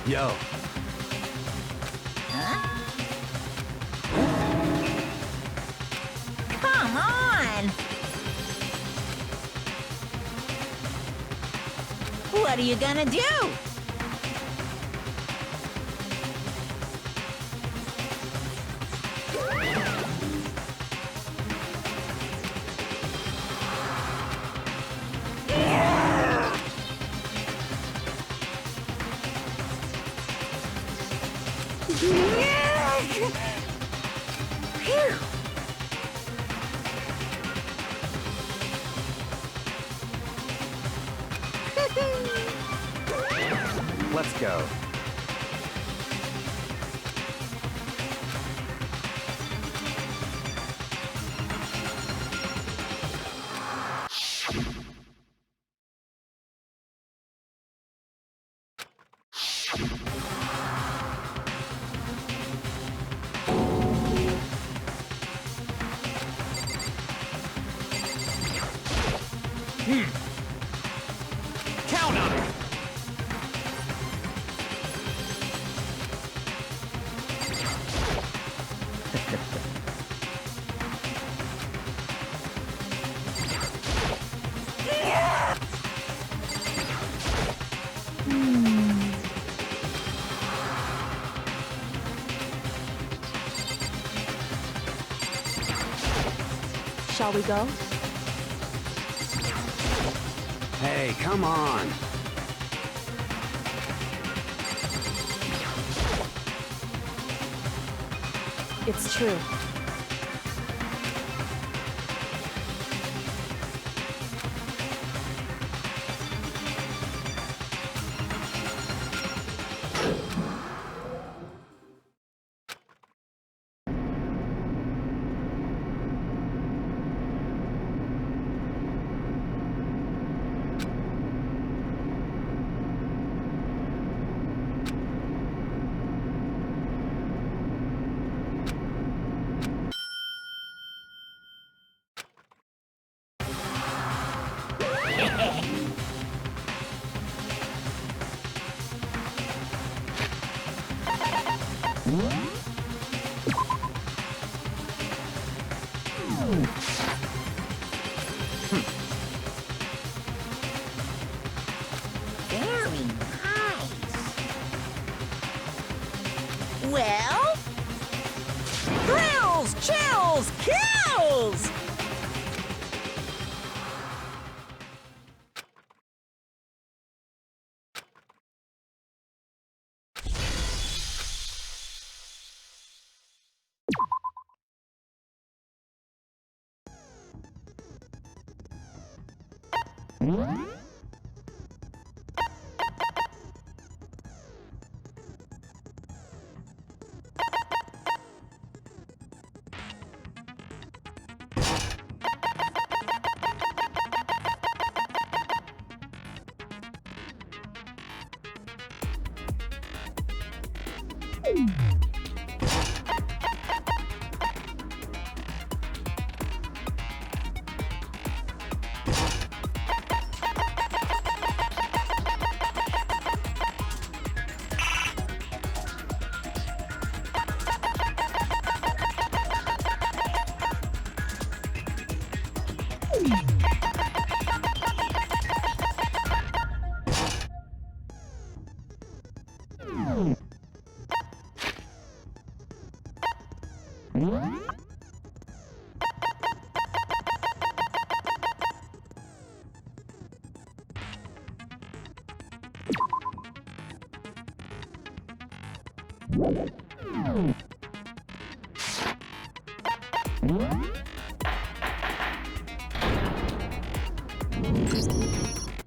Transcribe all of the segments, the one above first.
Yo. Huh? Come on! What are you gonna do? Let's go. Count on it! Shall we go? Hey, come on. It's true. Very nice. Well? Thrills, chills, kills!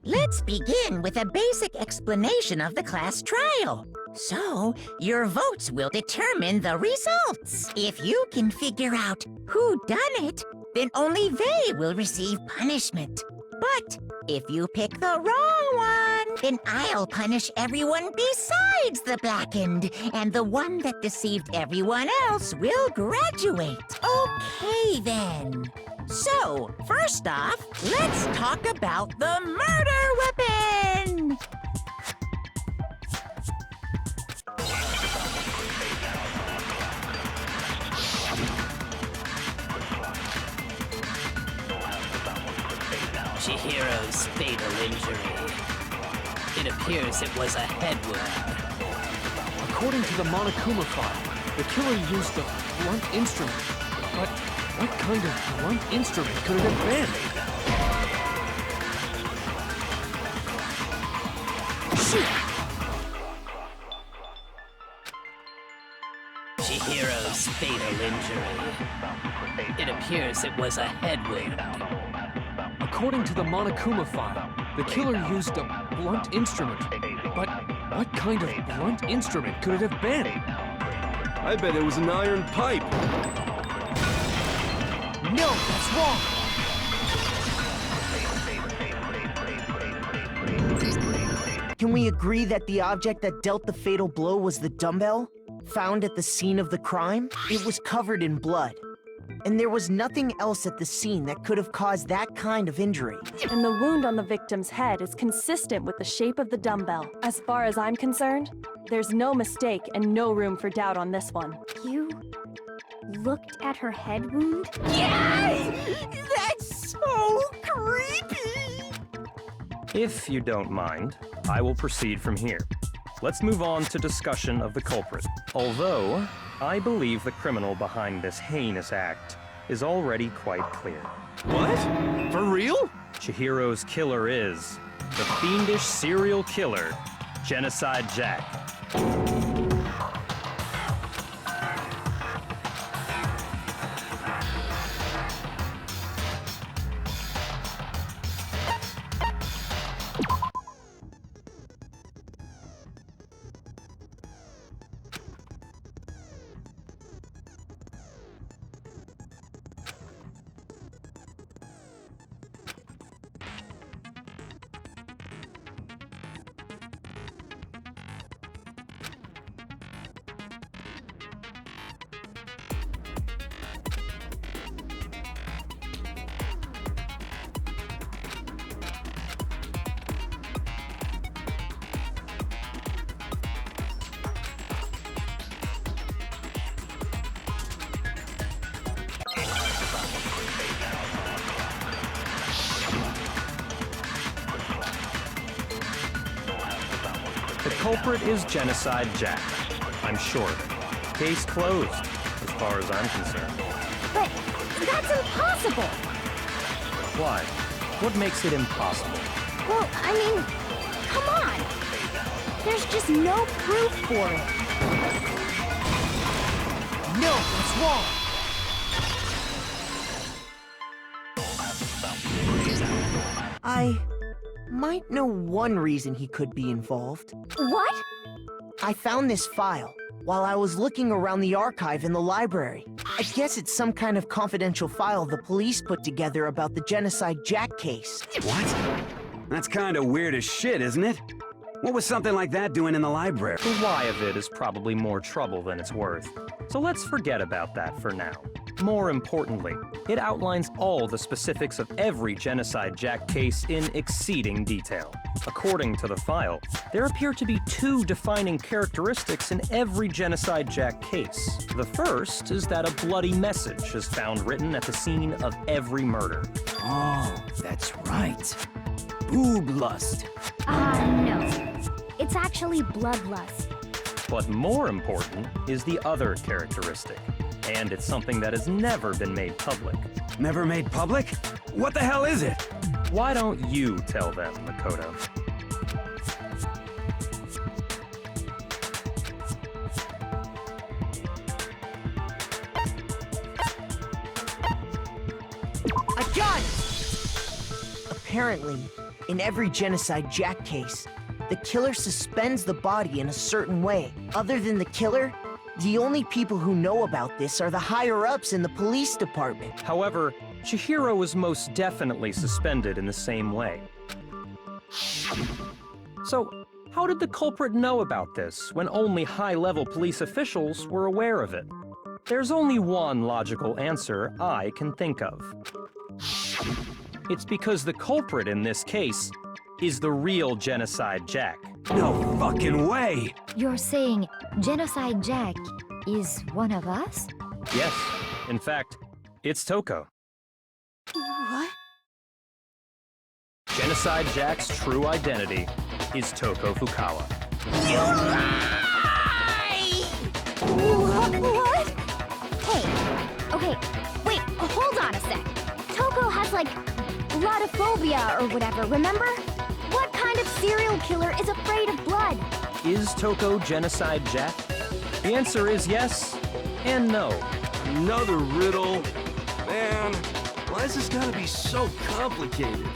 Let's begin with a basic explanation of the class trial. So, your votes will determine the results. If you can figure out who done it, then only they will receive punishment. But if you pick the wrong one, then I'll punish everyone besides the blackened, and the one that deceived everyone else will graduate. Okay, then. So, first off, let's talk about the murder weapon! Chihiro's fatal injury. It appears it was a head wound. According to the Monokuma file, the killer used a blunt instrument. But what kind of blunt instrument could it have been? Chihiro's fatal injury. It appears it was a head wound. According to the Monokuma file, the killer used a blunt instrument. But what kind of blunt instrument could it have been? I bet it was an iron pipe. No, that's wrong! Can we agree that the object that dealt the fatal blow was the dumbbell? Found at the scene of the crime? It was covered in blood. And there was nothing else at the scene that could have caused that kind of injury. And the wound on the victim's head is consistent with the shape of the dumbbell. As far as I'm concerned, there's no mistake and no room for doubt on this one. You looked at her head wound? Yay! That's so creepy! If you don't mind, I will proceed from here. Let's move on to discussion of the culprit. Although, I believe the criminal behind this heinous act is already quite clear. What? For real? Chihiro's killer is the fiendish serial killer, Genocide Jack. The culprit is Genocide Jack. I'm sure of it. Case closed, as far as I'm concerned. But that's impossible! Why? What makes it impossible? Well, I mean, come on! There's just no proof for it. No, that's wrong! I might know one reason he could be involved. What? I found this file while I was looking around the archive in the library. I guess it's some kind of confidential file the police put together about the Genocide Jack case. What? That's kind of weird as shit, isn't it? What was something like that doing in the library? The why of it is probably more trouble than it's worth. So let's forget about that for now. More importantly, it outlines all the specifics of every Genocide Jack case in exceeding detail. According to the file, there appear to be two defining characteristics in every Genocide Jack case. The first is that a bloody message is found written at the scene of every murder. Oh, that's right. Boob lust. No. It's actually bloodlust. But more important is the other characteristic, and it's something that has never been made public. Never made public? What the hell is it? Why don't you tell them, Makoto? I got it! Apparently, in every Genocide Jack case, the killer suspends the body in a certain way. Other than the killer, the only people who know about this are the higher-ups in the police department. However, Chihiro was most definitely suspended in the same way. So, how did the culprit know about this when only high-level police officials were aware of it? There's only one logical answer I can think of. It's because the culprit in this case is the real Genocide Jack. No fucking way! You're saying Genocide Jack is one of us? Yes, in fact, it's Toko. What? Genocide Jack's true identity is Toko Fukawa. What? Hey, okay, wait, hold on a sec. Toko has, like, bloodophobia or whatever, remember? What kind of serial killer is afraid of blood? Is Toko Genocide Jack? The answer is yes and no. Another riddle? Man, why is this gotta be so complicated?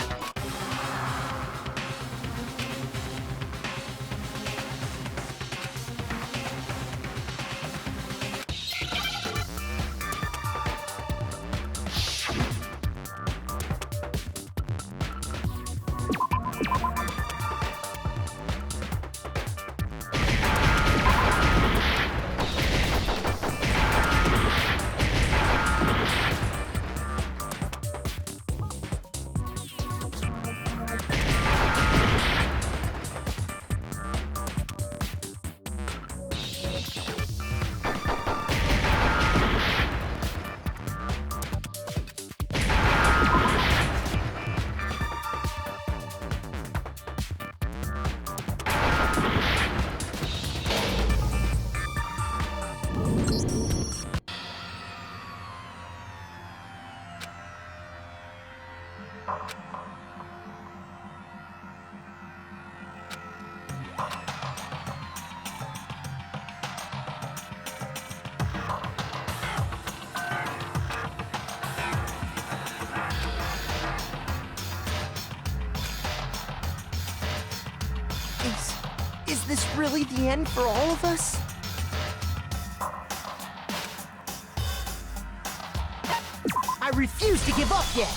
Is this really the end for all of us? I refuse to give up yet!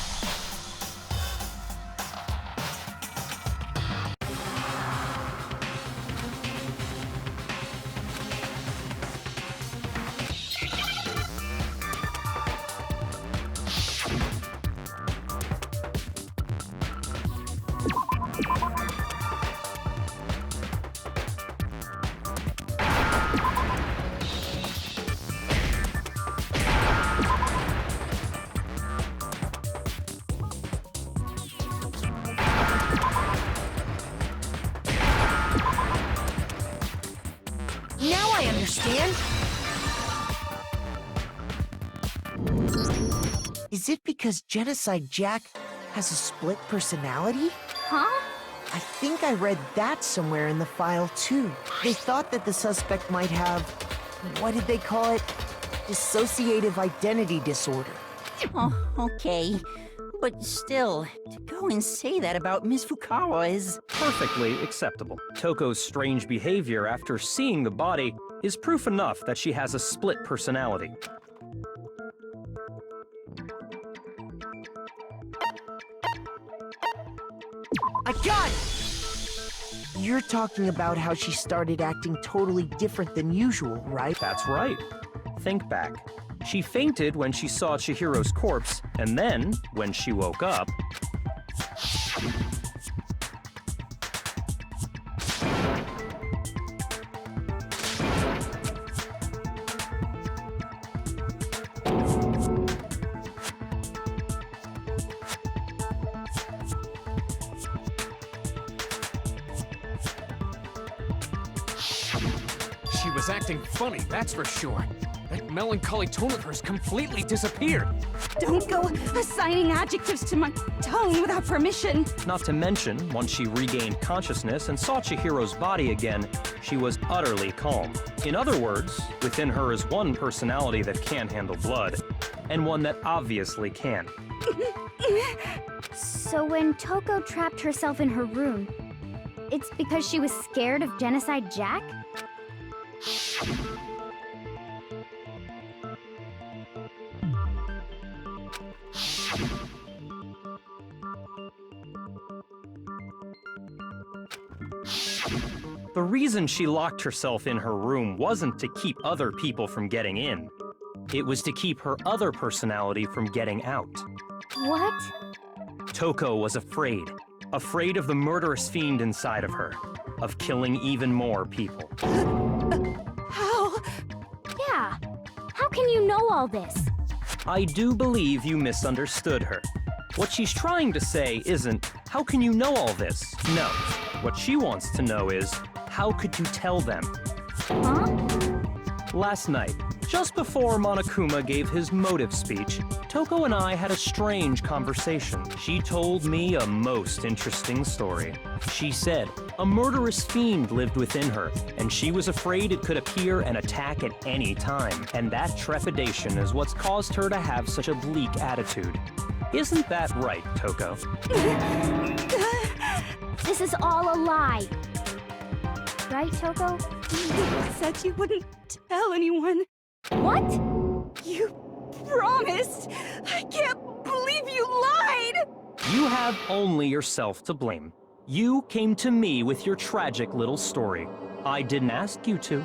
Now I understand! Is it because Genocide Jack has a split personality? Huh? I think I read that somewhere in the file, too. They thought that the suspect might have, what did they call it? Dissociative identity disorder. Oh, okay. But still, to go and say that about Miss Fukawa is... Perfectly acceptable. Toko's strange behavior after seeing the body is proof enough that she has a split personality. I got it! You're talking about how she started acting totally different than usual, right? That's right. Think back. She fainted when she saw Chihiro's corpse, and then, when she woke up... She was acting funny, that's for sure. That melancholy tone of hers completely disappeared. Don't go assigning adjectives to my tongue without permission. Not to mention, once she regained consciousness and saw Chihiro's body again, she was utterly calm. In other words, within her is one personality that can't handle blood, and one that obviously can. So when Toko trapped herself in her room, it's because she was scared of Genocide Jack? The reason she locked herself in her room wasn't to keep other people from getting in. It was to keep her other personality from getting out. What? Toko was afraid. Afraid of the murderous fiend inside of her. Of killing even more people. How? Yeah. How can you know all this? I do believe you misunderstood her. What she's trying to say isn't, How can you know all this? No. What she wants to know is, how could you tell them? Huh? Last night, just before Monokuma gave his motive speech, Toko and I had a strange conversation. She told me a most interesting story. She said a murderous fiend lived within her, and she was afraid it could appear and attack at any time. And that trepidation is what's caused her to have such a bleak attitude. Isn't that right, Toko? This is all a lie. Right, Toko? You said you wouldn't tell anyone. What? You promised! I can't believe you lied! You have only yourself to blame. You came to me with your tragic little story. I didn't ask you to.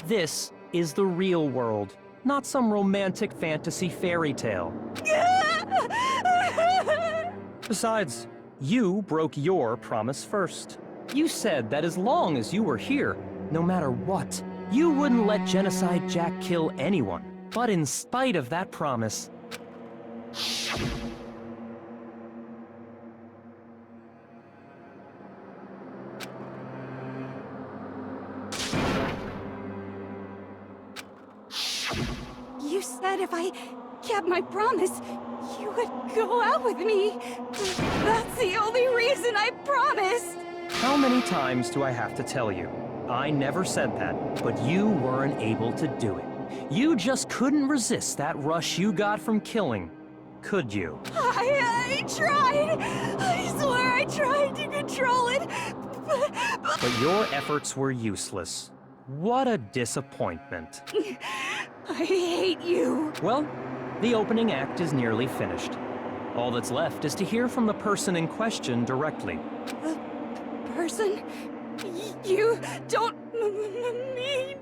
This is the real world, not some romantic fantasy fairy tale. Besides, you broke your promise first. You said that as long as you were here, no matter what, you wouldn't let Genocide Jack kill anyone. But in spite of that promise, You said if I kept my promise, you would go out with me. That's the only reason I promised. how many times do I have to tell you? I never said that, but you weren't able to do it. You just couldn't resist that rush you got from killing, could you? I tried. I swear I tried to control it. But your efforts were useless. What a disappointment. I hate you. Well, the opening act is nearly finished. All that's left is to hear from the person in question directly. The person? You don't mean...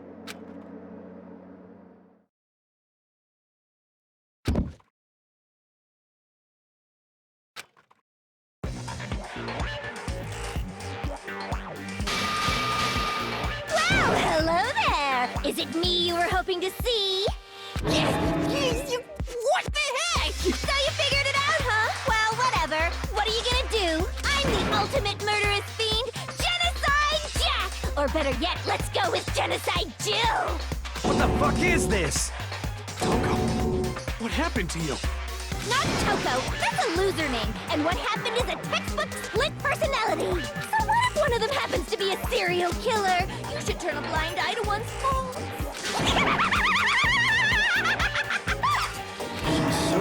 Well, hello there! Is it me you were hoping to see? What the heck? So you figured it out, huh? Well, whatever. What are you gonna do? I'm the ultimate murderous fiend, Genocide Jack! Or better yet, let's go with Genocide Jill! What the fuck is this? Toko, what happened to you? Not Toko, that's a loser name, and what happened is a textbook split personality. So what if one of them happens to be a serial killer? You should turn a blind eye to one's faults. So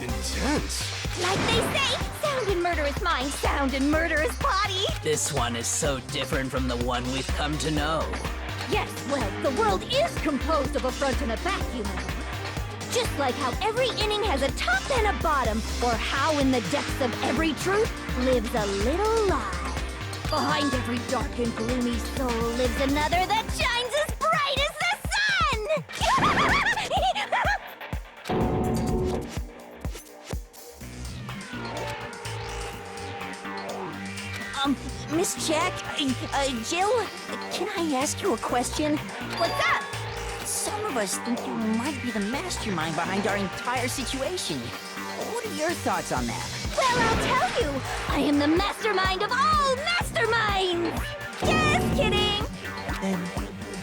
intense. Like they say, sound in murderous mind, sound in murderous body. This one is so different from the one we've come to know. Yes, well, the world is composed of a front and a back, you know. Just like how every inning has a top and a bottom, or how in the depths of every truth lives a little lie. Behind every dark and gloomy soul lives another that shines as bright as the sun! Miss Jack, Jill, can I ask you a question? What's up? Some of us think you might be the mastermind behind our entire situation. What are your thoughts on that? Well, I'll tell you. I am the mastermind of all masterminds! Just kidding! Then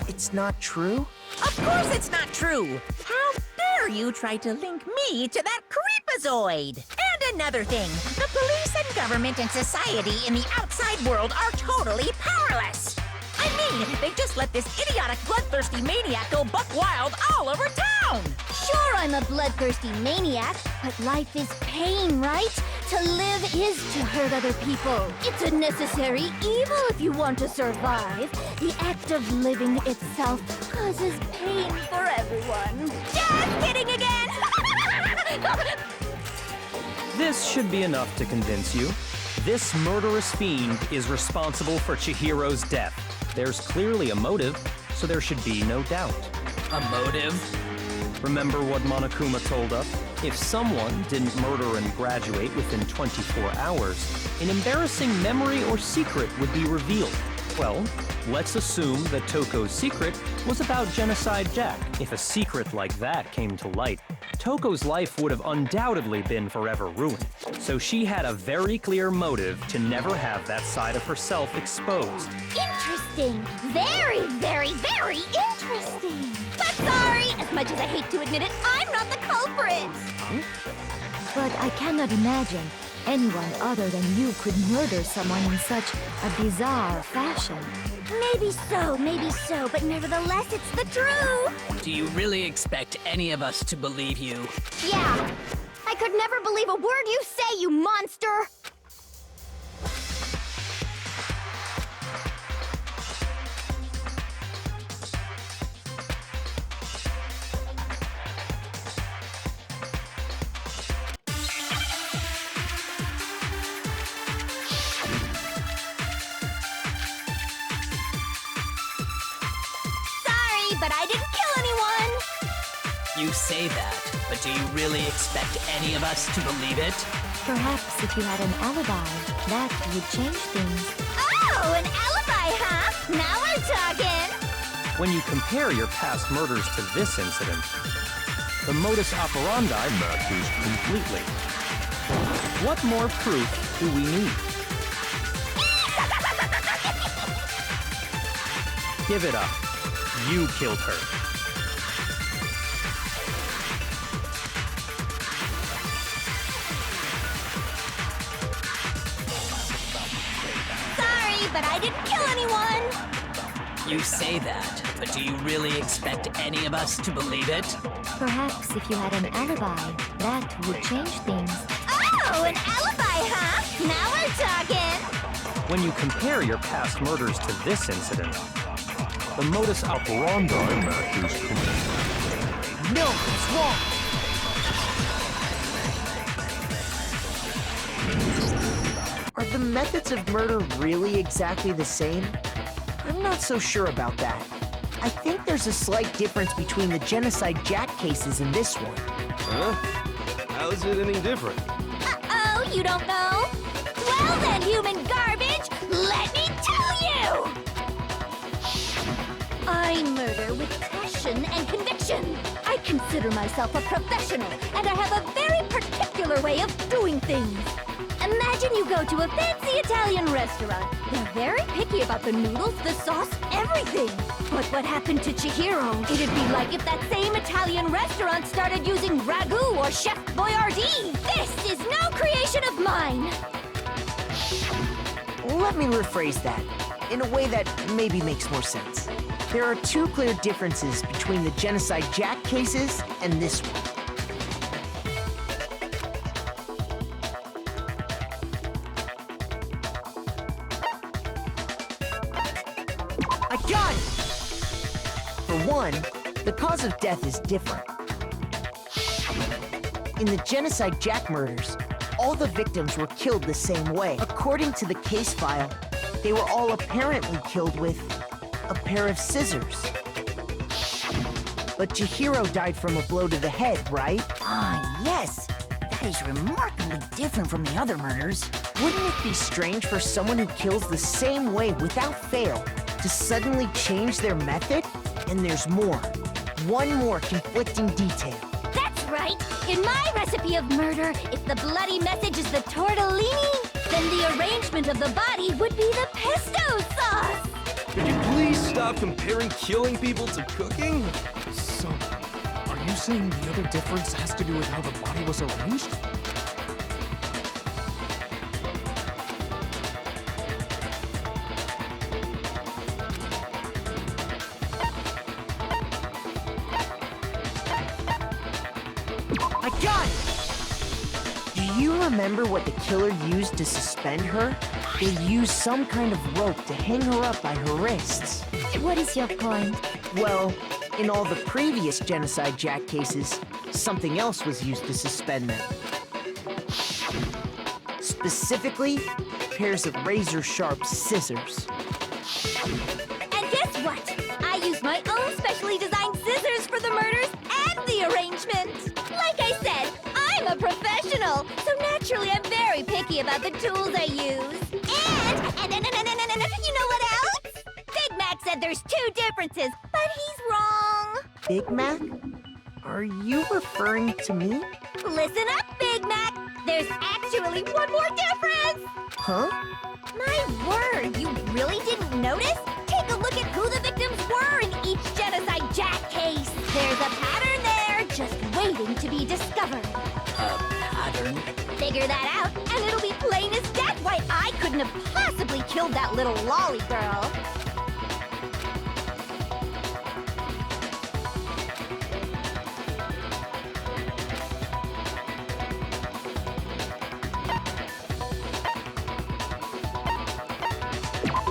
it's not true? Of course it's not true! How dare you try to link me to that creepazoid? And another thing, the police and government and society in the outside world are totally powerless! I mean, they just let this idiotic, bloodthirsty maniac go buck wild all over town! Sure, I'm a bloodthirsty maniac, but life is pain, right? To live is to hurt other people. It's a necessary evil if you want to survive. The act of living itself causes pain for everyone. Just kidding again! This should be enough to convince you. This murderous fiend is responsible for Chihiro's death. There's clearly a motive, so there should be no doubt. A motive? Remember what Monokuma told us? If someone didn't murder and graduate within 24 hours, an embarrassing memory or secret would be revealed. Well, let's assume that Toko's secret was about Genocide Jack. If a secret like that came to light, Toko's life would have undoubtedly been forever ruined. So she had a very clear motive to never have that side of herself exposed. Interesting. Very, very, very interesting. But sorry, as much as I hate to admit it, I'm not the culprit. But I cannot imagine anyone other than you could murder someone in such a bizarre fashion. Maybe so, but nevertheless, it's the truth. Do you really expect any of us to believe you? Yeah. I could never believe a word you say, you monster. But I didn't kill anyone! You say that, but do you really expect any of us to believe it? Perhaps if you had an alibi, that would change things. Oh, an alibi, huh? Now we're talking! When you compare your past murders to this incident, the modus operandi matches completely. What more proof do we need? Give it up. You killed her. Sorry, but I didn't kill anyone! You say that, but do you really expect any of us to believe it? Perhaps if you had an alibi, that would change things. Oh, an alibi, huh? Now we're talking! When you compare your past murders to this incident, the modus operandi matches completely. No, it's wrong! Are the methods of murder really exactly the same? I'm not so sure about that. I think there's a slight difference between the Genocide Jack cases and this one. Huh? How is it any different? Uh-oh, you don't know? Well then, human garbage, let me tell you! I murder with passion and conviction. I consider myself a professional, and I have a very particular way of doing things. Imagine you go to a fancy Italian restaurant. They're very picky about the noodles, the sauce, everything. But what happened to Chihiro? It'd be like if that same Italian restaurant started using ragu or Chef Boyardee. This is no creation of mine. Let me rephrase that, in a way that maybe makes more sense. There are two clear differences between the Genocide Jack cases and this one. I got it! For one, the cause of death is different. In the Genocide Jack murders, all the victims were killed the same way. According to the case file, they were all apparently killed with a pair of scissors. But Chihiro died from a blow to the head, right? Ah, yes. That is remarkably different from the other murders. Wouldn't it be strange for someone who kills the same way without fail to suddenly change their method? And there's more. One more conflicting detail. That's right. In my recipe of murder, if the bloody message is the tortellini, then the arrangement of the body would be the pesto sauce. Could you please stop comparing killing people to cooking? So, are you saying the other difference has to do with how the body was arranged? I got it! Do you remember what the killer used to suspend her? They used some kind of rope to hang her up by her wrists. What is your point? Well, in all the previous Genocide Jack cases, something else was used to suspend them. Specifically, pairs of razor-sharp scissors. And guess what? I used my own specially designed scissors for the murders and the arrangement. Like I said, I'm a professional, so naturally I'm very picky about the tools I use. And you know what else? said there's two differences, but he's wrong. Big Mac? Are you referring to me? Listen up, Big Mac. There's actually one more difference. Huh? My word, you really didn't notice? Take a look at who the victims were in each Genocide Jack case. There's a pattern there, just waiting to be discovered. A pattern? Figure that out, and it'll be plain as death why I couldn't have possibly killed that little lolly girl.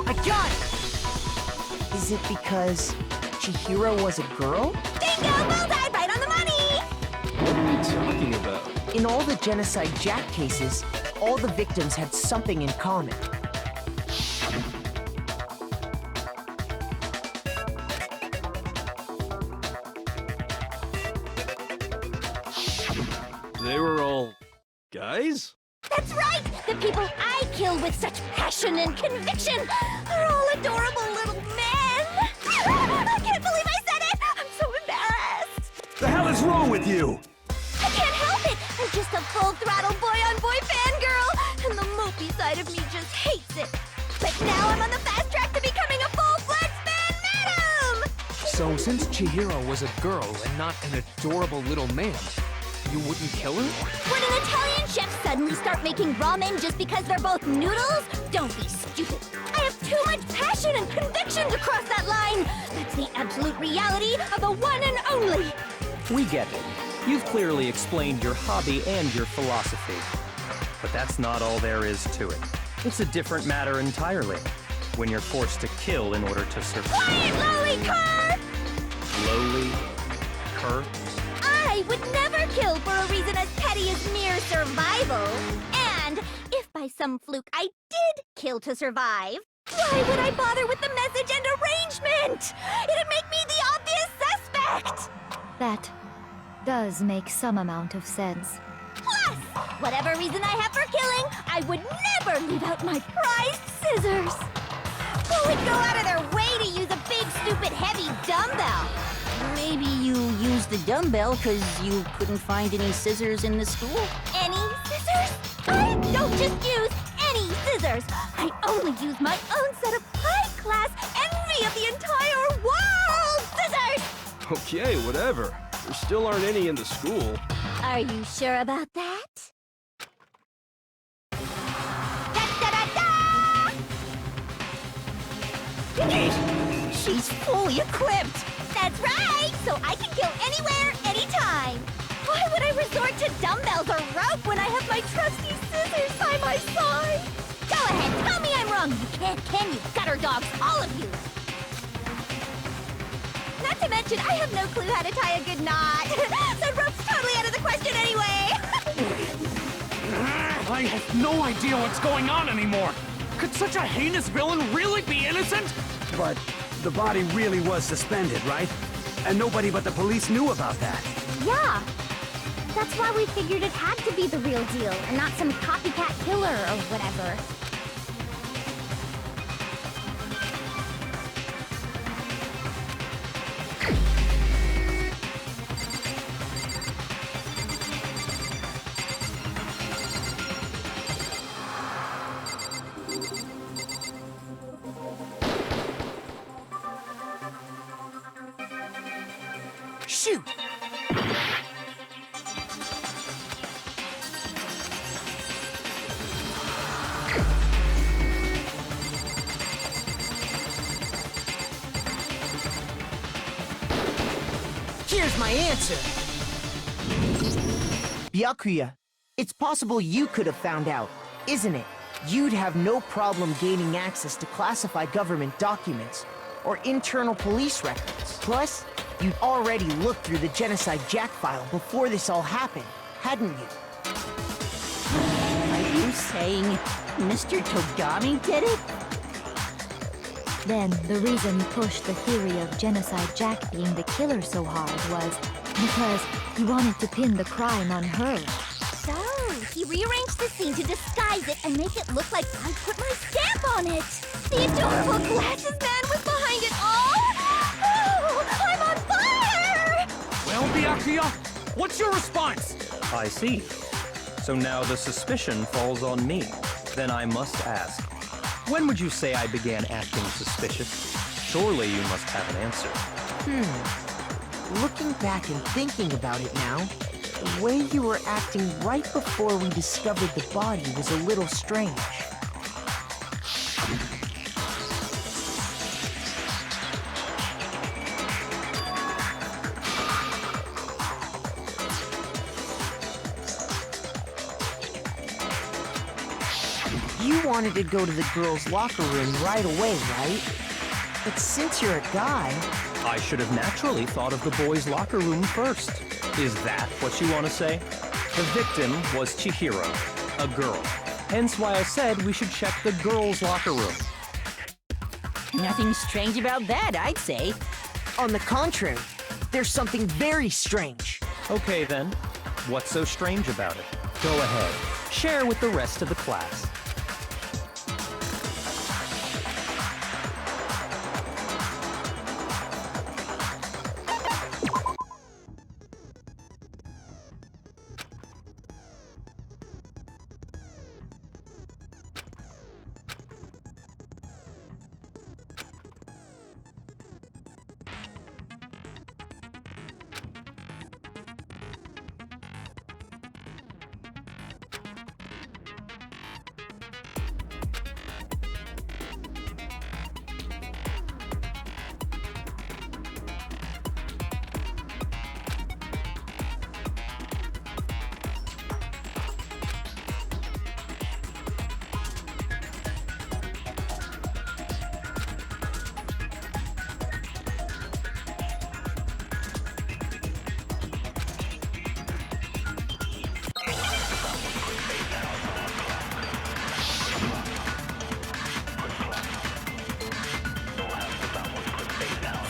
I got it! Is it because Chihiro was a girl? Bingo! Bullseye! Right on the money! What are you talking about? In all the Genocide Jack cases, all the victims had something in common. They were all guys? That's right! The people I killed with such passion and conviction are all adorable little men! I can't believe I said it! I'm so embarrassed! The hell is wrong with you? I can't help it! I'm just a full-throttle boy-on-boy fangirl, and the mopey side of me just hates it. But now I'm on the fast track to becoming a full-fledged fan madam! So since Chihiro was a girl and not an adorable little man, you wouldn't kill her? Would an Italian chef suddenly start making ramen just because they're both noodles? Don't be stupid. I have too much passion and conviction to cross that line. That's the absolute reality of the one and only. We get it. You've clearly explained your hobby and your philosophy. But that's not all there is to it. It's a different matter entirely. When you're forced to kill in order to survive. Quiet, lowly cur! Lowly? Cur? I would never kill for a reason as petty as mere survival. And if by some fluke I did kill to survive, why would I bother with the message and arrangement? It'd make me the obvious suspect! That does make some amount of sense. Plus, whatever reason I have for killing, I would never leave out my prized scissors. Who would go out of their way to use a big, stupid, heavy dumbbell? Maybe you used the dumbbell because you couldn't find any scissors in the school? Any scissors? I don't just use any scissors. I only use my own set of high-class envy of the entire world scissors! Okay, whatever. There still aren't any in the school. Are you sure about that? Da-da-da-da! She's fully equipped! That's right! So I can kill anywhere, anytime! Why would I resort to dumbbells or rope when I have my trusty scissors by my side? Go ahead, tell me I'm wrong! You can't, can you, gutter dogs, all of you! Not to mention, I have no clue how to tie a good knot. So rope's totally out of the question anyway! I have no idea what's going on anymore! Could such a heinous villain really be innocent? But the body really was suspended, right? And nobody but the police knew about that. Yeah. That's why we figured it had to be the real deal, and not some copycat killer or whatever. Shoot! Here's my answer! Byakuya, it's possible you could have found out, isn't it? You'd have no problem gaining access to classified government documents or internal police records. Plus, you'd already looked through the Genocide Jack file before this all happened, hadn't you? Are you saying Mr. Togami did it? Then, the reason he pushed the theory of Genocide Jack being the killer so hard was because he wanted to pin the crime on her. So, he rearranged the scene to disguise it and make it look like I put my stamp on it. The adorable glasses man was behind it all! Byakuya? What's your response? I see. So now the suspicion falls on me. Then I must ask, when would you say I began acting suspicious? Surely you must have an answer. Looking back and thinking about it now, the way you were acting right before we discovered the body was a little strange. You wanted to go to the girls' locker room right away, right? But since you're a guy... I should have naturally thought of the boys' locker room first. Is that what you want to say? The victim was Chihiro, a girl. Hence why I said we should check the girls' locker room. Nothing strange about that, I'd say. On the contrary, there's something very strange. Okay then, what's so strange about it? Go ahead, share with the rest of the class.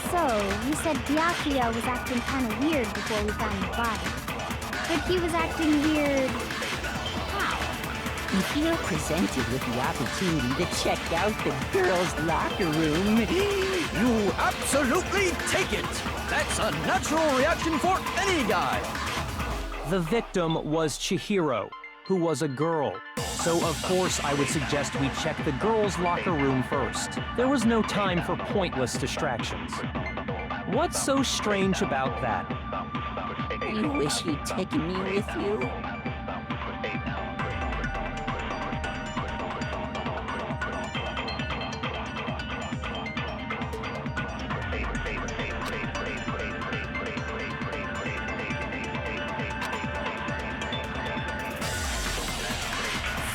So, you said Byakuya was acting kind of weird before we found the body. But he was acting weird... how? If you're presented with the opportunity to check out the girls' locker room, You absolutely take it! That's a natural reaction for any guy! The victim was Chihiro, who was a girl. So of course I would suggest we check the girls' locker room first. There was no time for pointless distractions. What's so strange about that? you wish you'd taken me with you.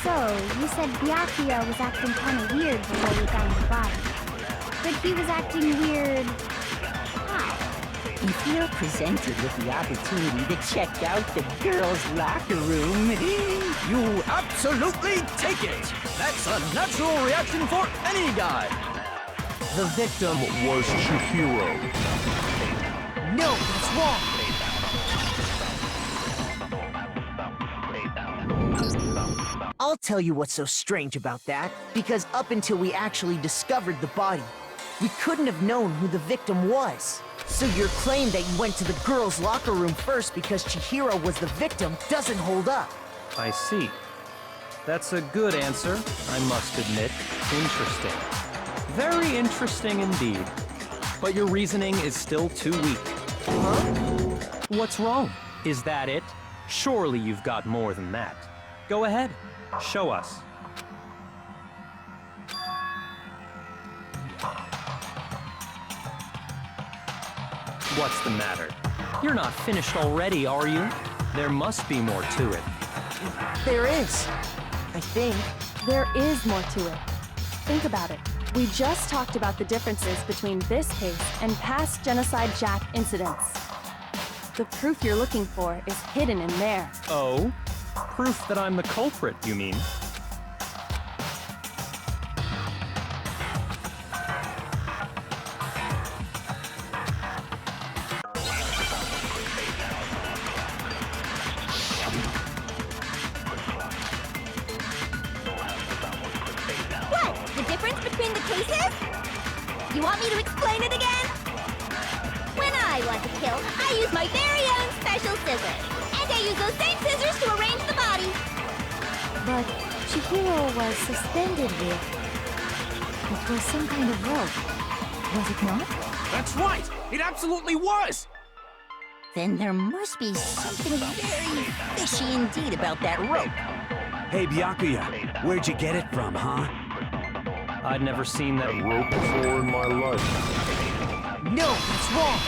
So, you said Byakuya was acting kind of weird before we found the body. But he was acting weird... how? If you're presented with the opportunity to check out the girls' locker room, You absolutely take it! That's a natural reaction for any guy! The victim was Chihiro. No, that's wrong! I'll tell you what's so strange about that, because up until we actually discovered the body, we couldn't have known who the victim was. So your claim that you went to the girls' locker room first because Chihiro was the victim doesn't hold up. I see. That's a good answer, I must admit. Interesting. Very interesting indeed. But your reasoning is still too weak. Huh? What's wrong? Is that it? Surely you've got more than that. Go ahead. Show us. What's the matter? You're not finished already, are you? There must be more to it. There is. I think. There is more to it. Think about it. We just talked about the differences between this case and past Genocide Jack incidents. The proof you're looking for is hidden in there. Oh? Proof that I'm the culprit, you mean? What? The difference between the cases? You want me to explain it again? When I I want to kill, I use my very own special scissors. And I use those same scissors to arrange the body. But Chihiro was suspended with... It was some kind of rope, was it not? That's right! It absolutely was! Then there must be something very fishy indeed about that rope. Hey, Byakuya, where'd you get it from, huh? I'd never seen that rope before in my life. No, that's wrong!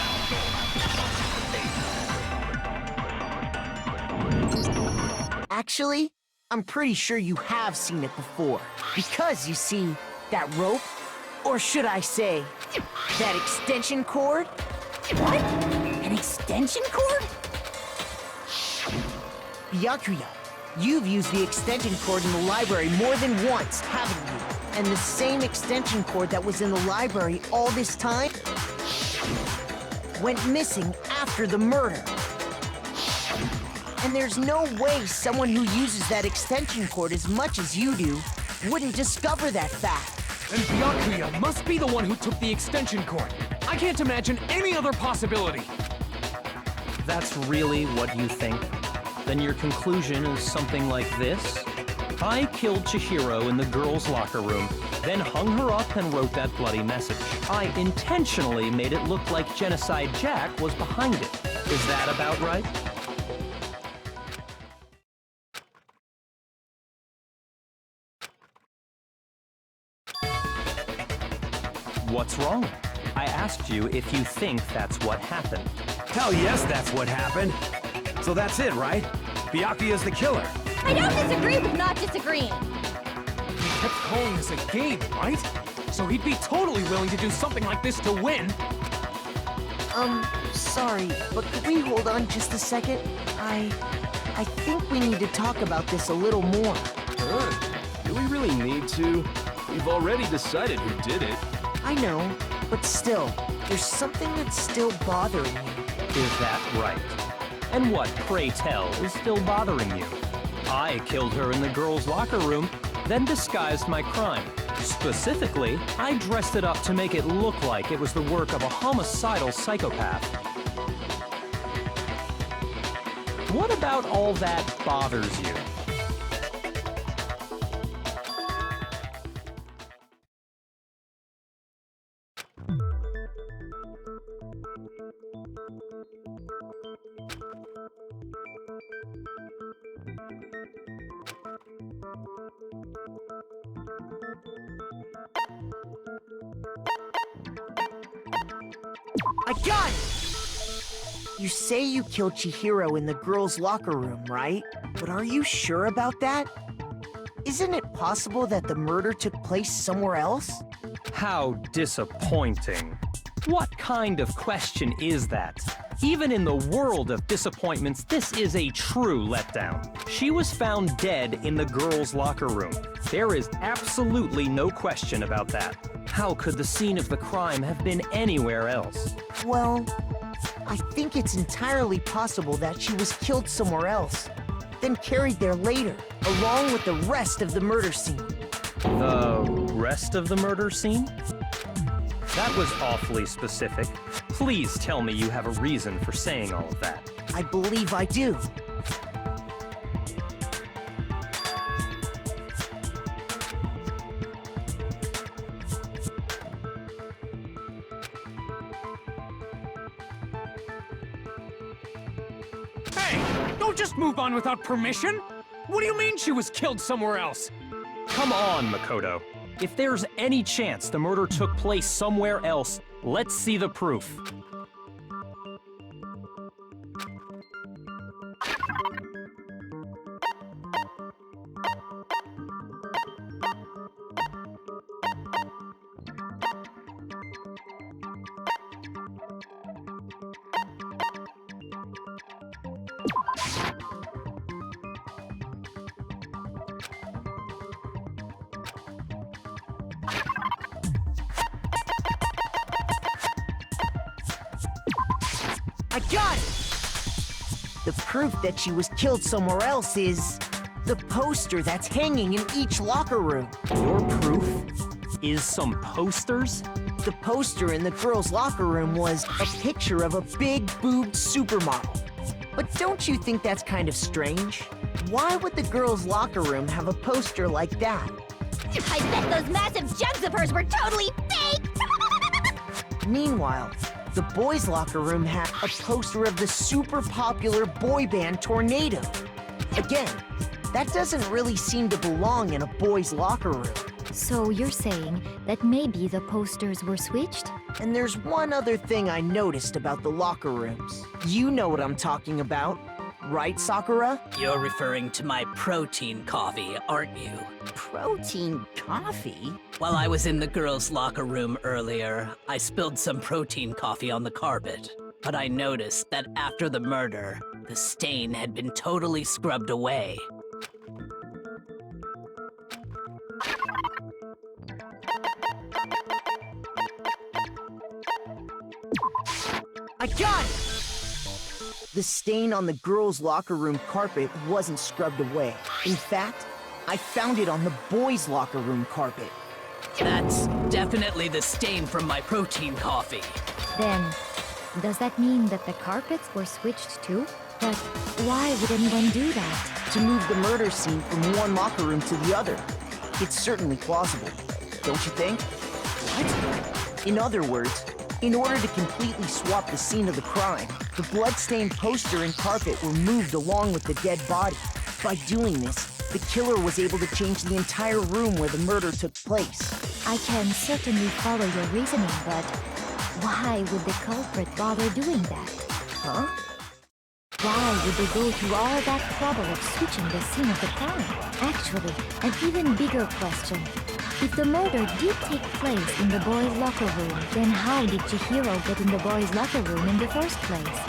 Actually, I'm pretty sure you have seen it before. Because, you see, that rope, or should I say, that extension cord? What? An extension cord? Byakuya, you've used the extension cord in the library more than once, haven't you? And the same extension cord that was in the library all this time went missing after the murder. And there's no way someone who uses that extension cord as much as you do wouldn't discover that fact. And Byakuya must be the one who took the extension cord. I can't imagine any other possibility. That's really what you think? Then your conclusion is something like this? I killed Chihiro in the girls' locker room, then hung her up and wrote that bloody message. I intentionally made it look like Genocide Jack was behind it. Is that about right? What's wrong? I asked you if you think that's what happened. Hell yes, that's what happened. So that's it, right? Byakuya's the killer. I don't disagree with not disagreeing. He kept calling this a game, right? So he'd be totally willing to do something like this to win. Sorry, but could we hold on just a second? I think we need to talk about this a little more. Do we really need to? We've already decided who did it. I know, but still, there's something that's still bothering me. Is that right? And what, pray tell, is still bothering you? I killed her in the girls' locker room, then disguised my crime. Specifically, I dressed it up to make it look like it was the work of a homicidal psychopath. What about all that bothers you? I got it! You say you killed Chihiro in the girls' locker room, right? But are you sure about that? Isn't it possible that the murder took place somewhere else? How disappointing. What kind of question is that? Even in the world of disappointments, this is a true letdown. She was found dead in the girls' locker room. There is absolutely no question about that. How could the scene of the crime have been anywhere else? Well, I think it's entirely possible that she was killed somewhere else, then carried there later, along with the rest of the murder scene. The rest of the murder scene? That was awfully specific. Please tell me you have a reason for saying all of that. I believe I do. Hey, don't just move on without permission! What do you mean she was killed somewhere else? Come on, Makoto. If there's any chance the murder took place somewhere else, let's see the proof. I got it! The proof that she was killed somewhere else is the poster that's hanging in each locker room. Your proof is some posters? The poster in the girls' locker room was a picture of a big-boobed supermodel. But don't you think that's kind of strange? Why would the girls' locker room have a poster like that? I bet those massive jugs of hers were totally fake! Meanwhile, the boys' locker room had a poster of the super popular boy band Tornado. Again, that doesn't really seem to belong in a boys' locker room. So you're saying that maybe the posters were switched? And there's one other thing I noticed about the locker rooms. You know what I'm talking about, right, Sakura? You're referring to my protein coffee, aren't you? Protein coffee? While I was in the girls' locker room earlier, I spilled some protein coffee on the carpet. But I noticed that after the murder, the stain had been totally scrubbed away. I got it! The stain on the girls' locker room carpet wasn't scrubbed away. In fact, I found it on the boys' locker room carpet. That's definitely the stain from my protein coffee. Then, does that mean that the carpets were switched too? But why would anyone do that? To move the murder scene from one locker room to the other. It's certainly plausible, don't you think? What? In other words, in order to completely swap the scene of the crime, the blood-stained poster and carpet were moved along with the dead body. By doing this, the killer was able to change the entire room where the murder took place. I can certainly follow your reasoning, but why would the culprit bother doing that? Huh? Why would they go through all that trouble of switching the scene of the crime? Actually, an even bigger question. If the murder did take place in the boys' locker room, then how did Chihiro get in the boys' locker room in the first place?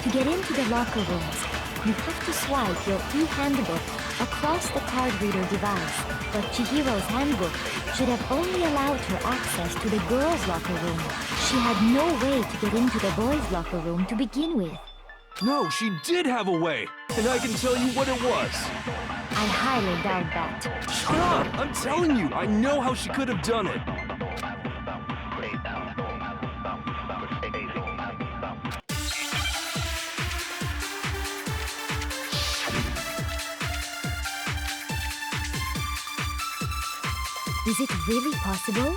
To get into the locker rooms, you have to swipe your e-handbook across the card reader device. But Chihiro's handbook should have only allowed her access to the girls' locker room. She had no way to get into the boys' locker room to begin with. No, she did have a way, and I can tell you what it was. I highly doubt that. Shut up! I'm telling you, I know how she could have done it. Is it really possible?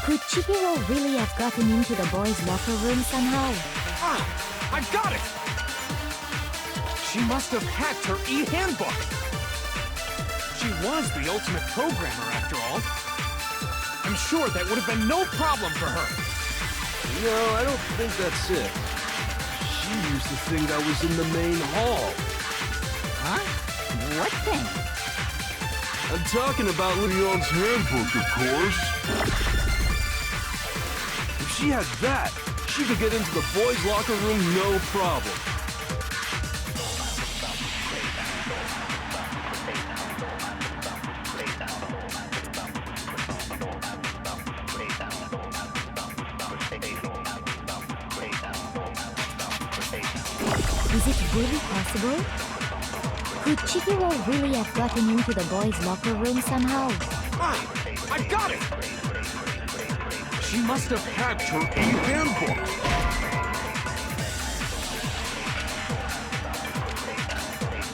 Could Chihiro really have gotten into the boys' locker room somehow? Ah! I got it! She must have hacked her e-handbook! She was the ultimate programmer, after all. I'm sure that would have been no problem for her. No, I don't think that's it. She used the thing that was in the main hall. Huh? What thing? I'm talking about Leon's handbook, of course. If she had that, she could get into the boys' locker room no problem. Is it really possible? Could Chihiro really have gotten into the boys' locker room somehow? Ah! I got it! She must have hacked her e-handbook!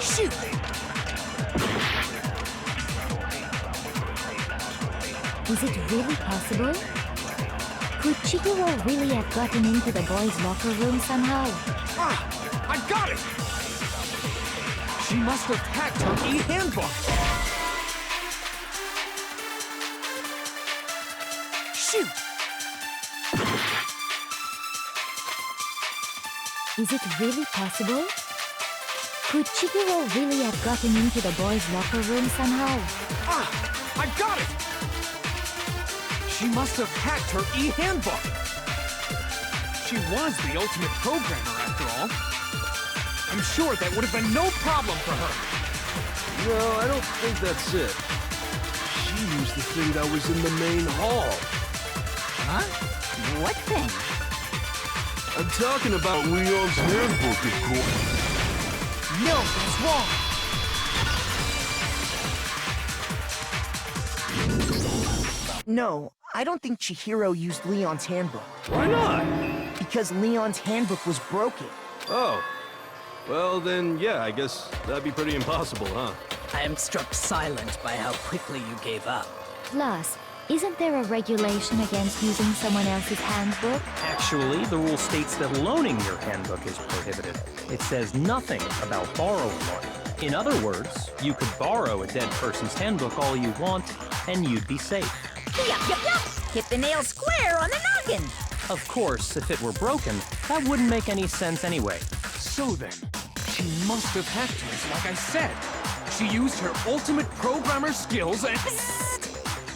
Shoot! Is it really possible? Could Chihiro really have gotten into the boys' locker room somehow? Ah! I got it! She must have hacked her e-handbook! Shoot! Is it really possible? Could Chihiro really have gotten into the boys' locker room somehow? Ah! I got it! She must have hacked her e-handbook! She was the ultimate programmer, after all. I'm sure that would have been no problem for her. No, I don't think that's it. She used the thing that was in the main hall. Huh? What thing? I'm talking about Leon's handbook, of course. No, that's wrong! No, I don't think Chihiro used Leon's handbook. Why not? Because Leon's handbook was broken. Oh. Well, then, yeah, I guess that'd be pretty impossible, huh? I am struck silent by how quickly you gave up. Plus, isn't there a regulation against using someone else's handbook? Actually, the rule states that loaning your handbook is prohibited. It says nothing about borrowing one. In other words, you could borrow a dead person's handbook all you want, and you'd be safe. Yup. Hit the nail square on the noggin. Of course, if it were broken, that wouldn't make any sense anyway. So then, she must have hacked hers like I said. She used her ultimate programmer skills and...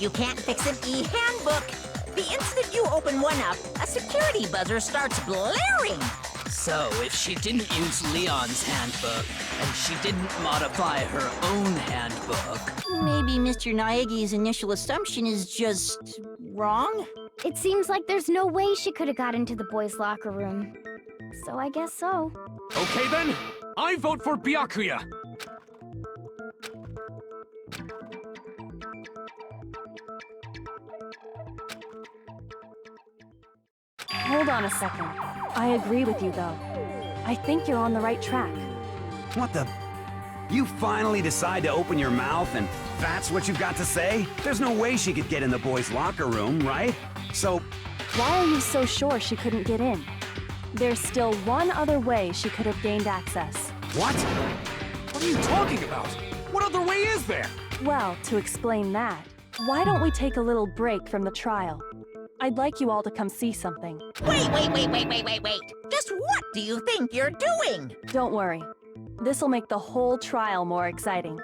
You can't fix an e-handbook. The instant you open one up, a security buzzer starts blaring. So, if she didn't use Leon's handbook, and she didn't modify her own handbook... Maybe Mr. Naegi's initial assumption is just wrong? It seems like there's no way she could have got into the boys' locker room. So I guess so. Okay then, I vote for Byakuya. Hold on a second. I agree with you, though. I think you're on the right track. What the? You finally decide to open your mouth and that's what you've got to say? There's no way she could get in the boys' locker room, right? So... Why are you so sure she couldn't get in? There's still one other way she could have gained access. What? What are you talking about? What other way is there? Well, to explain that, why don't we take a little break from the trial? I'd like you all to come see something. Wait. Just what do you think you're doing? Don't worry. This'll make the whole trial more exciting.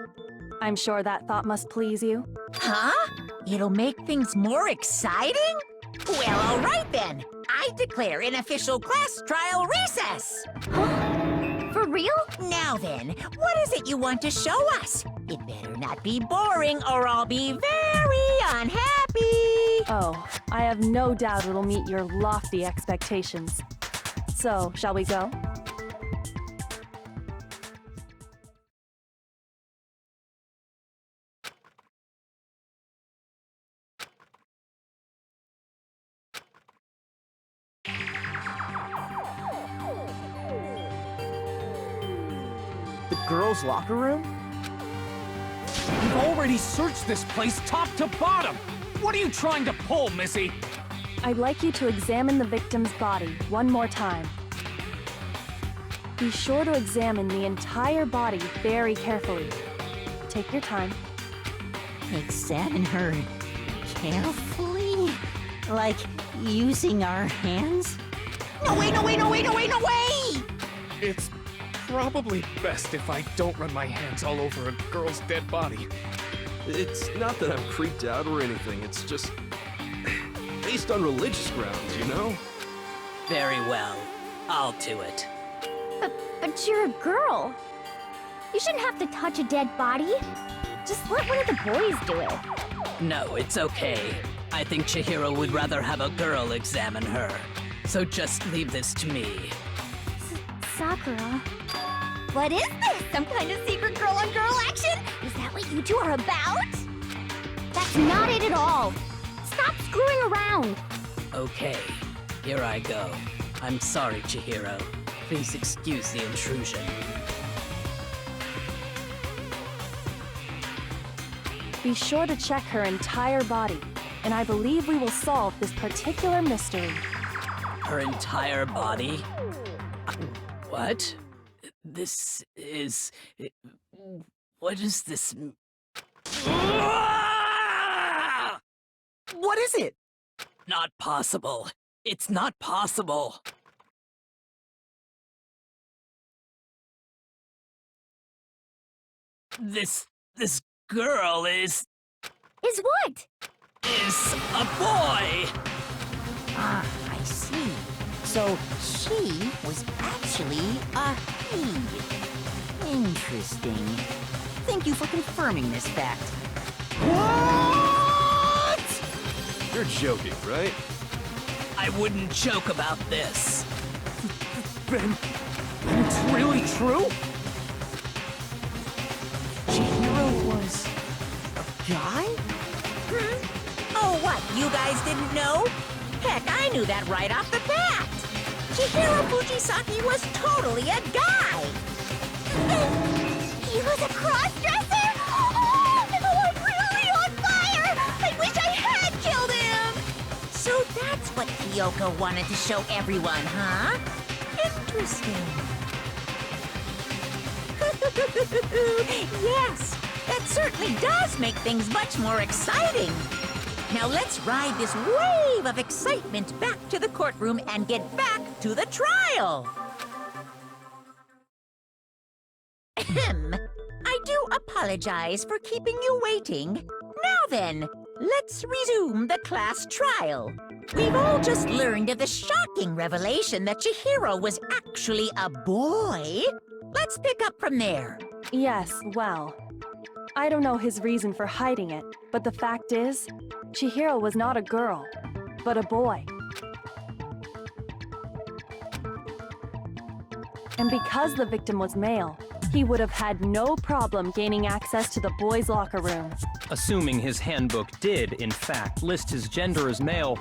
I'm sure that thought must please you. Huh? It'll make things more exciting? Well, all right then. I declare an official class trial recess. For real? Now then, what is it you want to show us? It better not be boring or I'll be very unhappy. Oh, I have no doubt it'll meet your lofty expectations. So, shall we go? The girls' locker room? We've already searched this place top to bottom. What are you trying to pull, Missy? I'd like you to examine the victim's body one more time. Be sure to examine the entire body very carefully. Take your time. Examine her carefully? Like using our hands? No way! It's probably best if I don't run my hands all over a girl's dead body. It's not that I'm creeped out or anything, it's just... based on religious grounds, you know? Very well. I'll do it. But you're a girl. You shouldn't have to touch a dead body. Just let one of the boys do it. No, it's okay. I think Chihiro would rather have a girl examine her. So just leave this to me. Sakura. What is this? Some kind of secret girl-on-girl action? Is that what you two are about? That's not it at all. Stop screwing around. Okay, here I go. I'm sorry, Chihiro. Please excuse the intrusion. Be sure to check her entire body, and I believe we will solve this particular mystery. Her entire body? What? This is... What is this? What is it? Not possible. It's not possible. This girl is what? Is a boy! Ah, I see. So she was actually a he. Interesting. Thank you for confirming this fact. What? You're joking, right? I wouldn't joke about this. Then it's really true? Chihiro was a guy? Oh, what? You guys didn't know? Heck, I knew that right off the bat. Chihiro Fujisaki was totally a guy. He was a cross-dresser? Oh, I'm really on fire! I wish I had killed him! So that's what Kyoko wanted to show everyone, huh? Interesting. Yes, that certainly does make things much more exciting. Now let's ride this wave of excitement back to the courtroom and get back to the trial. Ahem. I do apologize for keeping you waiting. Now then, let's resume the class trial. We've all just learned of the shocking revelation that Chihiro was actually a boy. Let's pick up from there. Yes, well, I don't know his reason for hiding it, but the fact is, Chihiro was not a girl, but a boy. And because the victim was male, he would have had no problem gaining access to the boys' locker room. Assuming his handbook did, in fact, list his gender as male,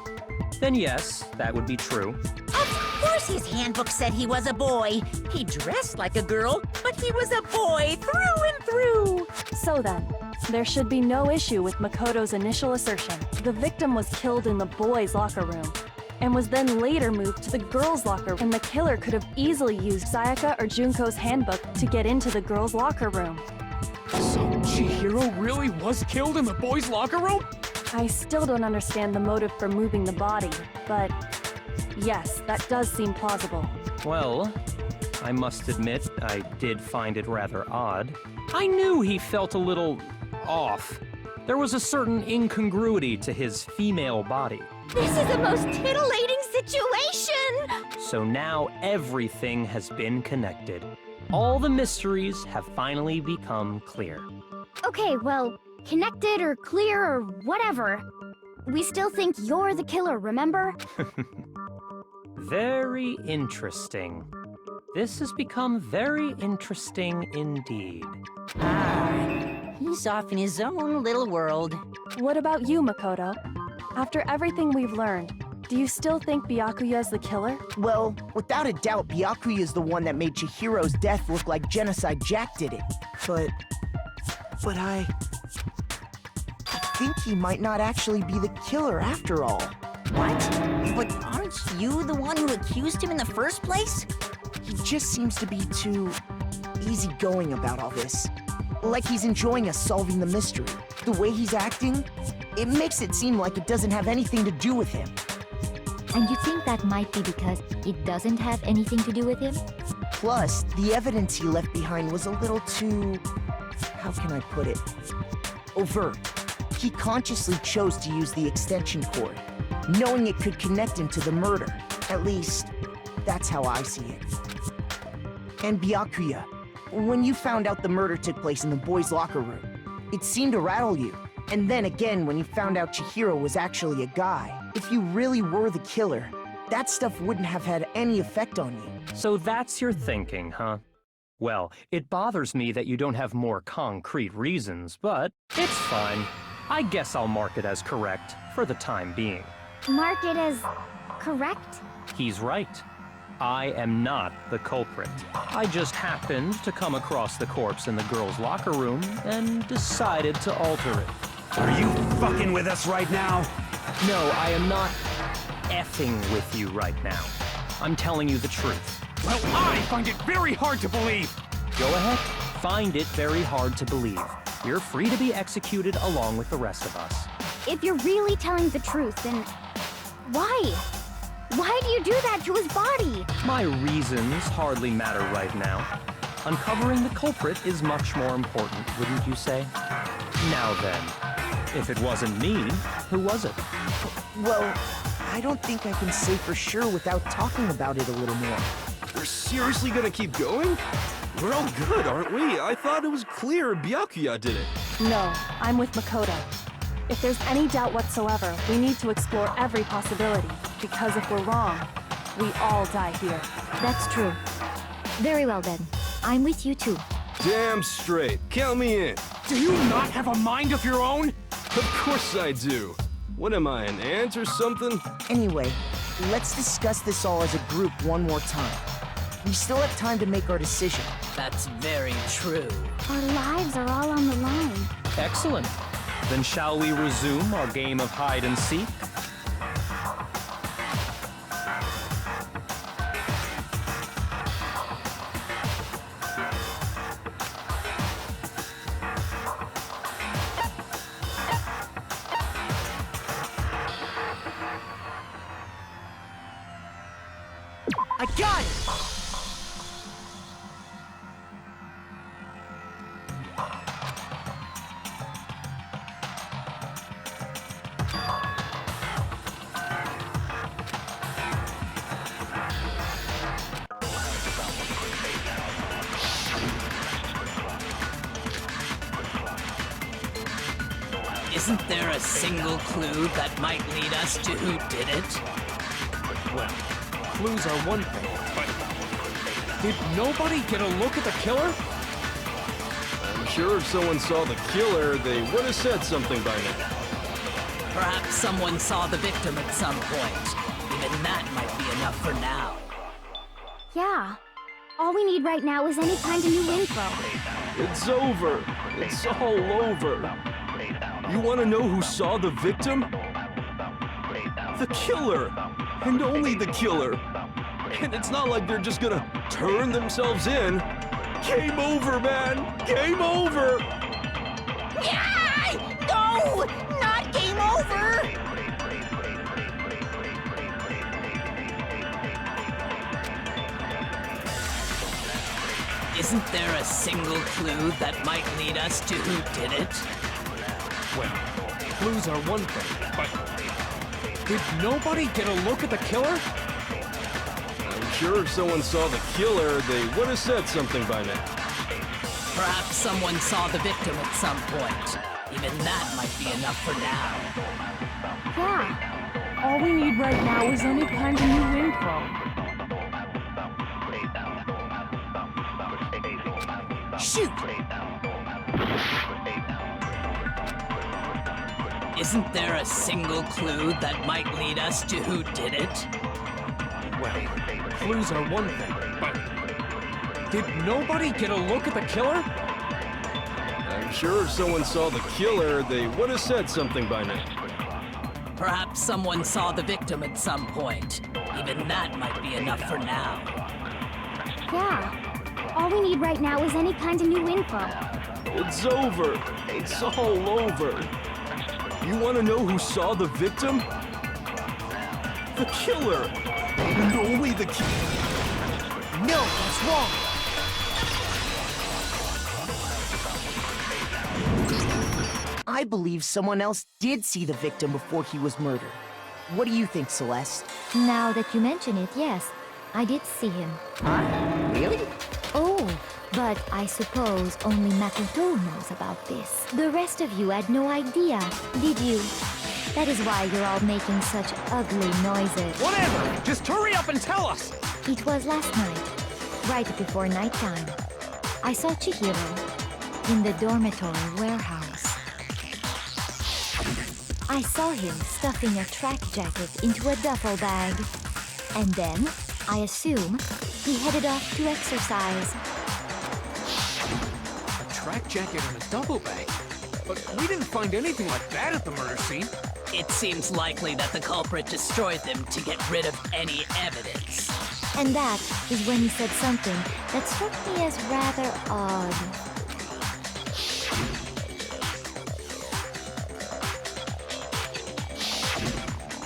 then yes, that would be true. Of course his handbook said he was a boy. He dressed like a girl, but he was a boy through and through. So then, there should be no issue with Makoto's initial assertion. The victim was killed in the boys' locker room, and was then later moved to the girls' locker, and the killer could have easily used Sayaka or Junko's handbook to get into the girls' locker room. So Chihiro really was killed in the boys' locker room? I still don't understand the motive for moving the body, but yes, that does seem plausible. Well, I must admit, I did find it rather odd. I knew he felt a little off. There was a certain incongruity to his female body. This is the most titillating situation! So now everything has been connected. All the mysteries have finally become clear. Okay, well, connected or clear or whatever, we still think you're the killer, remember? Very interesting. This has become very interesting indeed. He's off in his own little world. What about you, Makoto? After everything we've learned, do you still think Byakuya's the killer? Well, without a doubt, Byakuya is the one that made Chihiro's death look like Genocide Jack did it. But I think he might not actually be the killer after all. What? But aren't you the one who accused him in the first place? He just seems to be too easygoing about all this. Like he's enjoying us solving the mystery. The way he's acting, it makes it seem like it doesn't have anything to do with him. And you think that might be because it doesn't have anything to do with him? Plus, the evidence he left behind was a little too... how can I put it? Overt. He consciously chose to use the extension cord, knowing it could connect him to the murder. At least, that's how I see it. And Byakuya, when you found out the murder took place in the boys' locker room, it seemed to rattle you. And then again, when you found out Chihiro was actually a guy, if you really were the killer, that stuff wouldn't have had any effect on you. So that's your thinking, huh? Well, it bothers me that you don't have more concrete reasons, but it's fine. I guess I'll mark it as correct for the time being. Mark it as correct? He's right. I am not the culprit. I just happened to come across the corpse in the girls' locker room and decided to alter it. Are you fucking with us right now? No, I am not effing with you right now. I'm telling you the truth. Well, I find it very hard to believe. Go ahead. Find it very hard to believe. You're free to be executed along with the rest of us. If you're really telling the truth, then why? Why do you do that to his body? My reasons hardly matter right now. Uncovering the culprit is much more important, wouldn't you say? Now then, if it wasn't me, who was it? Well, I don't think I can say for sure without talking about it a little more. We're seriously gonna keep going? We're all good, aren't we? I thought it was clear Byakuya did it. No, I'm with Makoto. If there's any doubt whatsoever, we need to explore every possibility, because if we're wrong, we all die here. That's true. Very well then. I'm with you too. Damn straight. Count me in. Do you not have a mind of your own? Of course I do. What am I, an ant or something? Anyway, let's discuss this all as a group one more time. We still have time to make our decision. That's very true. Our lives are all on the line. Excellent. Then shall we resume our game of hide and seek? I got it! Isn't there a single clue that might lead us to who did it? Well, clues are one thing, but did nobody get a look at the killer? I'm sure if someone saw the killer, they would have said something by now. Perhaps someone saw the victim at some point. Even that might be enough for now. Yeah. All we need right now is any kind of new info. It's over. It's all over. You want to know who saw the victim? The killer! And only the killer! And it's not like they're just gonna turn themselves in. Game over, man! Game over! Yeah! No! Not game over! Isn't there a single clue that might lead us to who did it? Well, clues are one thing, but did nobody get a look at the killer? I'm sure if someone saw the killer, they would have said something by now. Perhaps someone saw the victim at some point. Even that might be enough for now. Yeah. All we need right now is any kind of new info. Shoot! Isn't there a single clue that might lead us to who did it? Well, clues are one thing, but did nobody get a look at the killer? I'm sure if someone saw the killer, they would have said something by now. Perhaps someone saw the victim at some point. Even that might be enough for now. Yeah. All we need right now is any kind of new info. It's over. It's all over. You want to know who saw the victim? The killer! And only the killer! No, that's wrong! I believe someone else did see the victim before he was murdered. What do you think, Celeste? Now that you mention it, yes, I did see him. Huh? Really? Oh, but I suppose only Makoto knows about this. The rest of you had no idea, did you? That is why you're all making such ugly noises. Whatever! Just hurry up and tell us! It was last night, right before nighttime. I saw Chihiro in the dormitory warehouse. I saw him stuffing a track jacket into a duffel bag. And then, I assume, he headed off to exercise. A track jacket and a duffel bag? But we didn't find anything like that at the murder scene. It seems likely that the culprit destroyed them to get rid of any evidence. And that is when he said something that struck me as rather odd.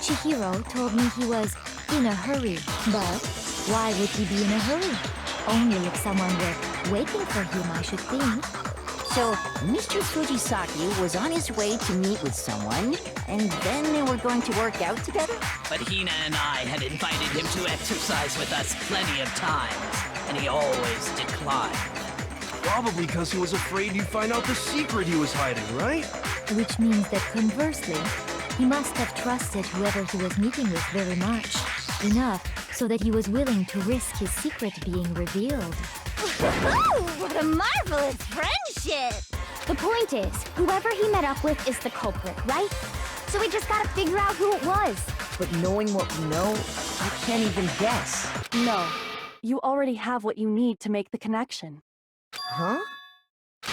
Chihiro told me he was in a hurry, but why would he be in a hurry? Only if someone were waiting for him, I should think. So, Mr. Fujisaki was on his way to meet with someone, and then they were going to work out together? But Hina and I had invited him to exercise with us plenty of times, and he always declined. Probably because he was afraid you'd find out the secret he was hiding, right? Which means that conversely, he must have trusted whoever he was meeting with very much. Enough so that he was willing to risk his secret being revealed. Woohoo! What a marvelous friendship! The point is, whoever he met up with is the culprit, right? So we just gotta figure out who it was. But knowing what we know, I can't even guess. No. You already have what you need to make the connection. Huh?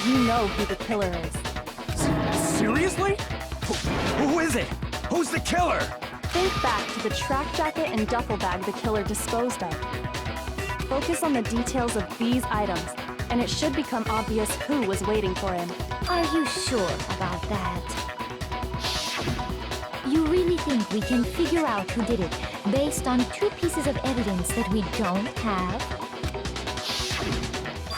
You know who the killer is. Seriously? Who is it? Who's the killer? Think back to the track jacket and duffel bag the killer disposed of. Focus on the details of these items, and it should become obvious who was waiting for him. Are you sure about that? You really think we can figure out who did it based on 2 pieces of evidence that we don't have?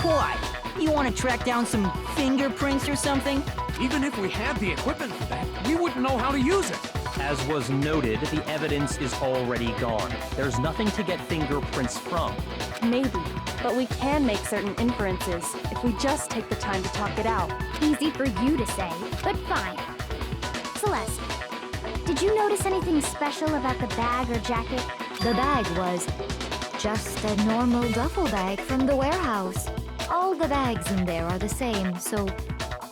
Why? You want to track down some fingerprints or something? Even if we had the equipment for that, we wouldn't know how to use it. As was noted, the evidence is already gone. There's nothing to get fingerprints from. Maybe, but we can make certain inferences if we just take the time to talk it out. Easy for you to say, but fine. Celeste, did you notice anything special about the bag or jacket? The bag was just a normal duffel bag from the warehouse. All the bags in there are the same, so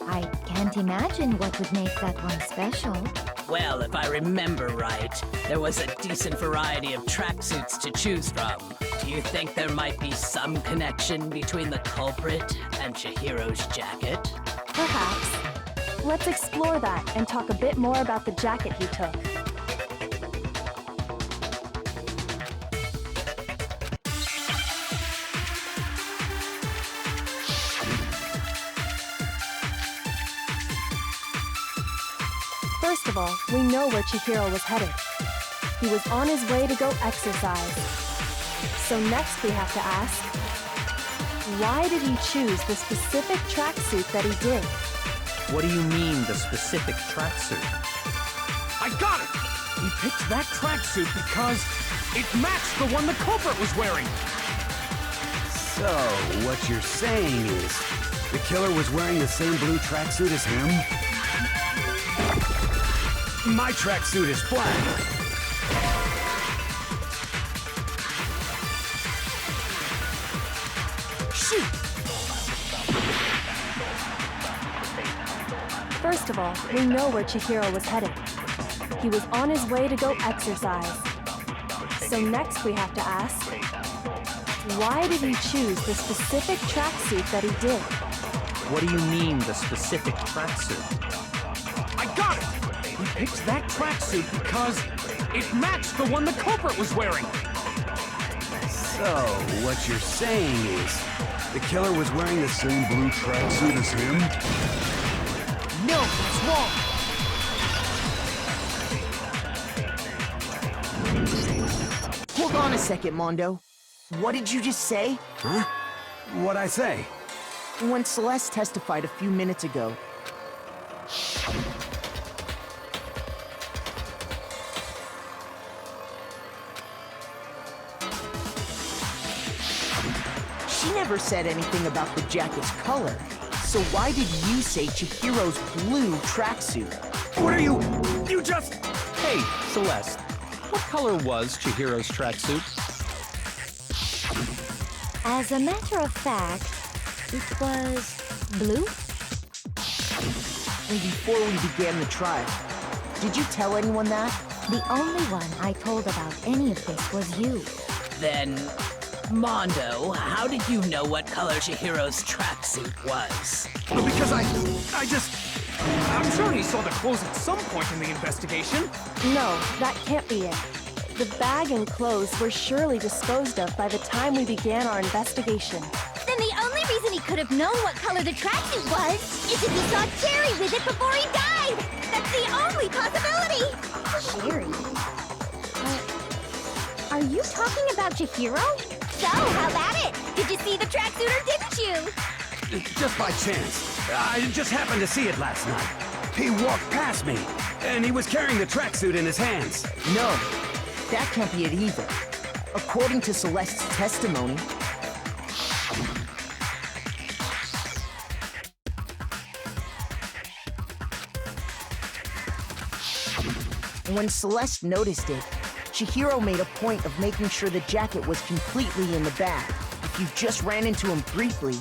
I can't imagine what would make that one special. Well, if I remember right, there was a decent variety of tracksuits to choose from. Do you think there might be some connection between the culprit and Chihiro's jacket? Perhaps. Let's explore that and talk a bit more about the jacket he took. First of all, we know where Chihiro was headed. He was on his way to go exercise. So next we have to ask, why did he choose the specific tracksuit that he did? What do you mean, the specific tracksuit? I got it! He picked that tracksuit because it matched the one the culprit was wearing. So, what you're saying is, the killer was wearing the same blue tracksuit as him? My tracksuit is black. Shoot! First of all, we know where Chihiro was headed. He was on his way to go exercise. So next we have to ask, why did he choose the specific tracksuit that he did? What do you mean, the specific tracksuit? I got it! He picked that tracksuit because it matched the one the culprit was wearing. So, what you're saying is, the killer was wearing the same blue tracksuit as him? No, it's wrong! Hold on a second, Mondo. What did you just say? Huh? What'd I say? When Celeste testified a few minutes ago, she never said anything about the jacket's color. So why did you say Chihiro's blue tracksuit? What are you just... Hey, Celeste, what color was Chihiro's tracksuit? As a matter of fact, it was blue. And before we began the trial, did you tell anyone that? The only one I told about any of this was you. Then, Mondo, how did you know what color Chihiro's tracksuit was? Because I'm sure he saw the clothes at some point in the investigation. No, that can't be it. The bag and clothes were surely disposed of by the time we began our investigation. Then the only reason he could have known what color the tracksuit was is if he saw Cherry with it before he died! That's the only possibility! Cherry? Are you talking about Chihiro? So, how about it? Did you see the tracksuit or didn't you? Just by chance. I just happened to see it last night. He walked past me, and he was carrying the tracksuit in his hands. No, that can't be it either. According to Celeste's testimony, when Celeste noticed it, Chihiro made a point of making sure the jacket was completely in the bag. If you just ran into him briefly,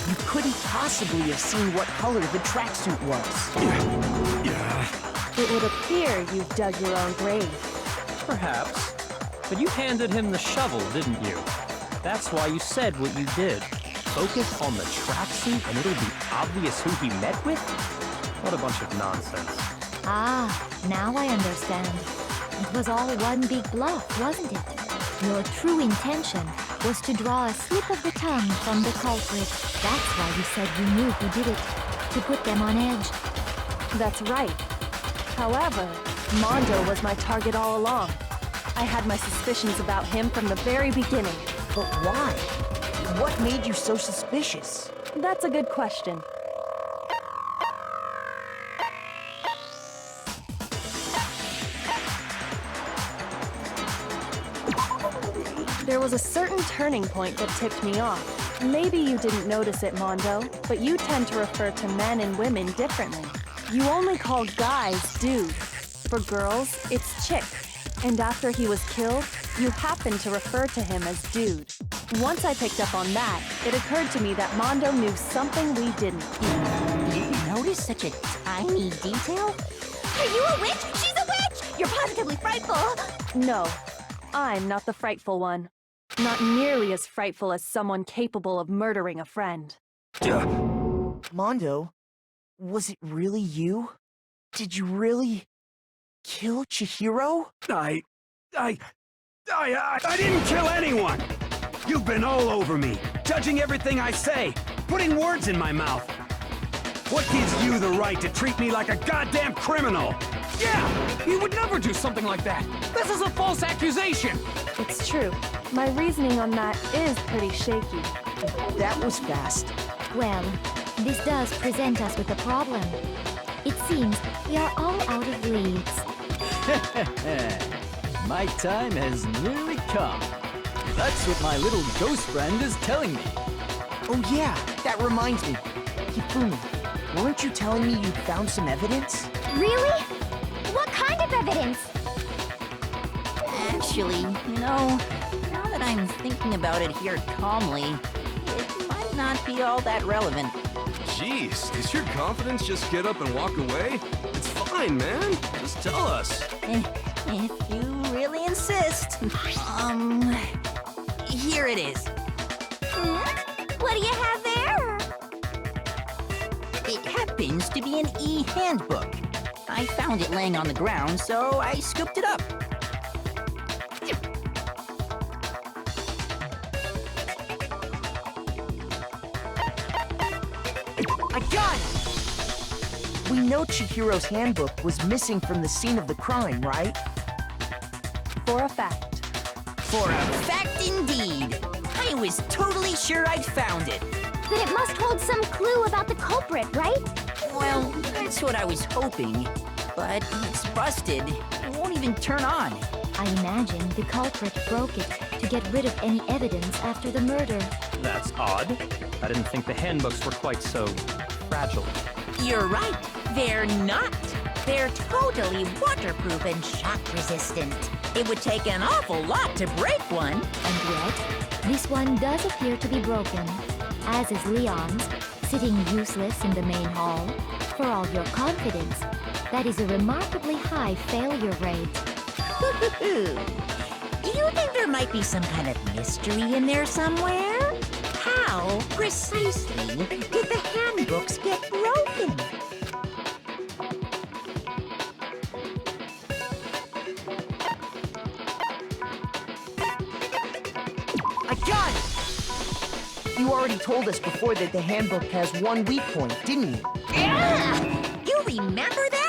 you couldn't possibly have seen what color the tracksuit was. Yeah. It would appear you've dug your own grave. Perhaps. But you handed him the shovel, didn't you? That's why you said what you did. Focus on the tracksuit and it'll be obvious who he met with? What a bunch of nonsense. Ah, now I understand. It was all one big bluff, wasn't it? Your true intention was to draw a slip of the tongue from the culprit. That's why you said you knew who did it, to put them on edge. That's right. However, Mondo was my target all along. I had my suspicions about him from the very beginning. But why? What made you so suspicious? That's a good question. There was a certain turning point that tipped me off. Maybe you didn't notice it, Mondo, but you tend to refer to men and women differently. You only call guys dude. For girls, it's chick. And after he was killed, you happened to refer to him as dude. Once I picked up on that, it occurred to me that Mondo knew something we didn't. You noticed such a tiny detail? Are you a witch? She's a witch! You're positively frightful! No, I'm not the frightful one. Not nearly as frightful as someone capable of murdering a friend. Mondo, was it really you? Did you really kill Chihiro? I didn't kill anyone! You've been all over me, judging everything I say, putting words in my mouth. What gives you the right to treat me like a goddamn criminal? Yeah! He would never do something like that! This is a false accusation! It's true. My reasoning on that is pretty shaky. That was fast. Well, this does present us with a problem. It seems we are all out of leads. My time has nearly come. That's what my little ghost friend is telling me. Oh yeah, that reminds me. Hifumi, weren't you telling me you found some evidence? Really? What kind of evidence? Actually, now that I'm thinking about it here calmly, it might not be all that relevant. Jeez, does your confidence just get up and walk away? It's fine, man. Just tell us. If you really insist. Here it is. What do you have there? It happens to be an e-handbook. I found it laying on the ground, so I scooped it up. I got it! We know Chihiro's handbook was missing from the scene of the crime, right? For a fact. For a fact indeed. I was totally sure I'd found it. Then it must hold some clue about the culprit, right? Well, that's what I was hoping. But it's busted. It won't even turn on. I imagine the culprit broke it to get rid of any evidence after the murder. That's odd. I didn't think the handbooks were quite so fragile. You're right. They're not. They're totally waterproof and shock resistant. It would take an awful lot to break one. And yet, this one does appear to be broken, as is Leon's, sitting useless in the main hall. For all your confidence, that is a remarkably high failure rate. Do you think there might be some kind of mystery in there somewhere? How precisely did the handbooks get broken? I got it! You already told us before that the handbook has one weak point, didn't you? Yeah! You remember that?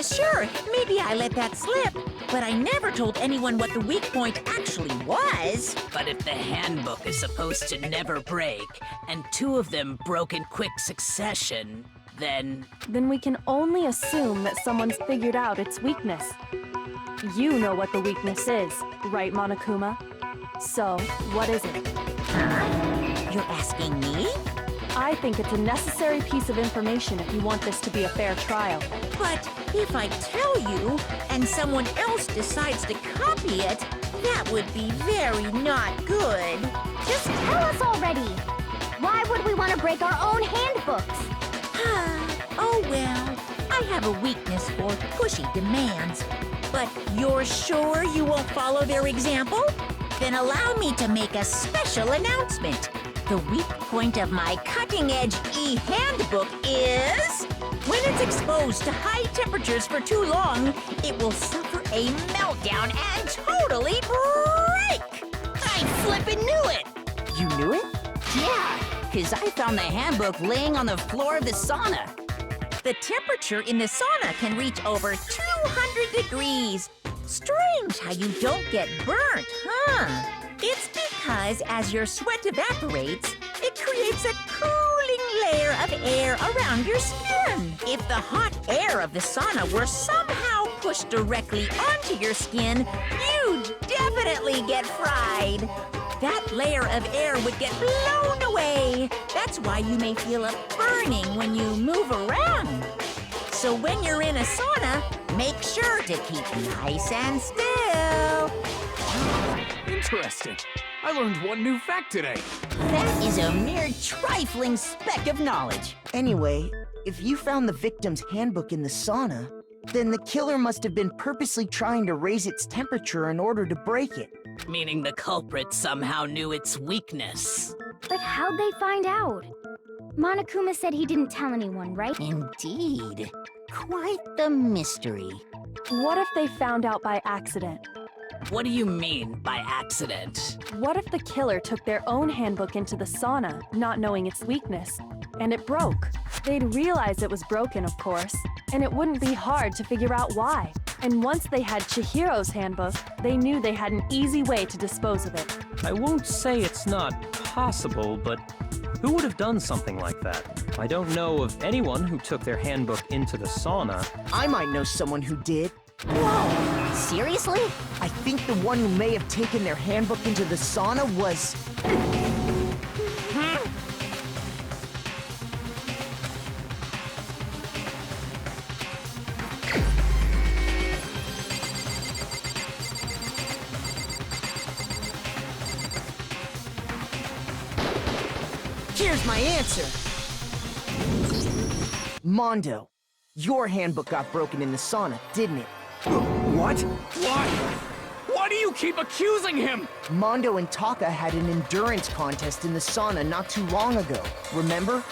Sure, maybe I let that slip, but I never told anyone what the weak point actually was. But if the handbook is supposed to never break, and two of them broke in quick succession, then we can only assume that someone's figured out its weakness. You know what the weakness is, right, Monokuma? So, what is it? You're asking me? I think it's a necessary piece of information if you want this to be a fair trial. But if I tell you, and someone else decides to copy it, that would be very not good. Just tell us already! Why would we want to break our own handbooks? Oh well, I have a weakness for pushy demands. But you're sure you won't follow their example? Then allow me to make a special announcement. The weak point of my cutting-edge e-handbook is... when it's exposed to high temperatures for too long, it will suffer a meltdown and totally break! I flippin' knew it! You knew it? Yeah, because I found the handbook laying on the floor of the sauna. The temperature in the sauna can reach over 200 degrees. Strange how you don't get burnt, huh? It's because as your sweat evaporates, it creates a cooling layer of air around your skin. If the hot air of the sauna were somehow pushed directly onto your skin, you'd definitely get fried. That layer of air would get blown away. That's why you may feel a burning when you move around. So when you're in a sauna, make sure to keep nice and still. Interesting. I learned one new fact today. That is a mere trifling speck of knowledge. Anyway, if you found the victim's handbook in the sauna, then the killer must have been purposely trying to raise its temperature in order to break it. Meaning the culprit somehow knew its weakness. But how'd they find out? Monokuma said he didn't tell anyone, right? Indeed. Quite the mystery. What if they found out by accident? What do you mean by accident? What if the killer took their own handbook into the sauna, not knowing its weakness, and it broke? They'd realize it was broken, of course, and it wouldn't be hard to figure out why. And once they had Chihiro's handbook, they knew they had an easy way to dispose of it. I won't say it's not possible, but who would have done something like that? I don't know of anyone who took their handbook into the sauna. I might know someone who did. Whoa! Seriously? I think the one who may have taken their handbook into the sauna was... Here's my answer. Mondo, your handbook got broken in the sauna, didn't it? What? Why? Why do you keep accusing him? Mondo and Taka had an endurance contest in the sauna not too long ago, remember?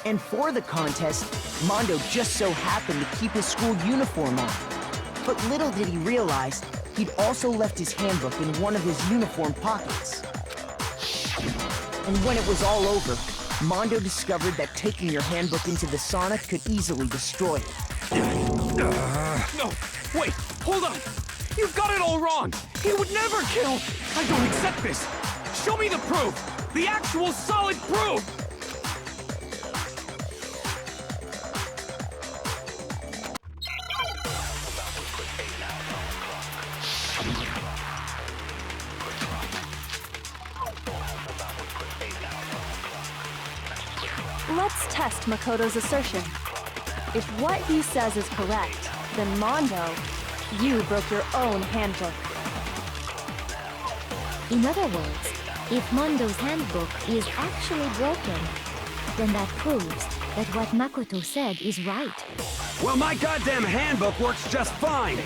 And for the contest, Mondo just so happened to keep his school uniform on. But little did he realize, he'd also left his handbook in one of his uniform pockets. And when it was all over, Mondo discovered that taking your handbook into the sauna could easily destroy it. No, wait, hold on. You've got it all wrong. He would never kill. I don't accept this. Show me the proof. The actual solid proof. Let's test Makoto's assertion. If what he says is correct, then Mondo, you broke your own handbook. In other words, if Mondo's handbook is actually broken, then that proves that what Makoto said is right. Well, my goddamn handbook works just fine!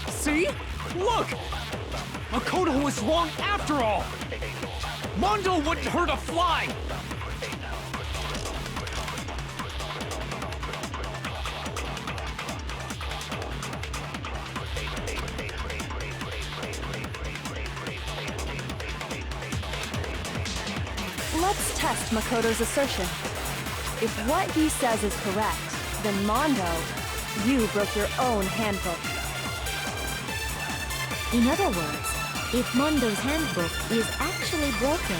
See? Look! Makoto was wrong after all! Mondo wouldn't hurt a fly! Let's test Makoto's assertion. If what he says is correct, then Mondo, you broke your own handbook. In other words, if Mondo's handbook is actually broken,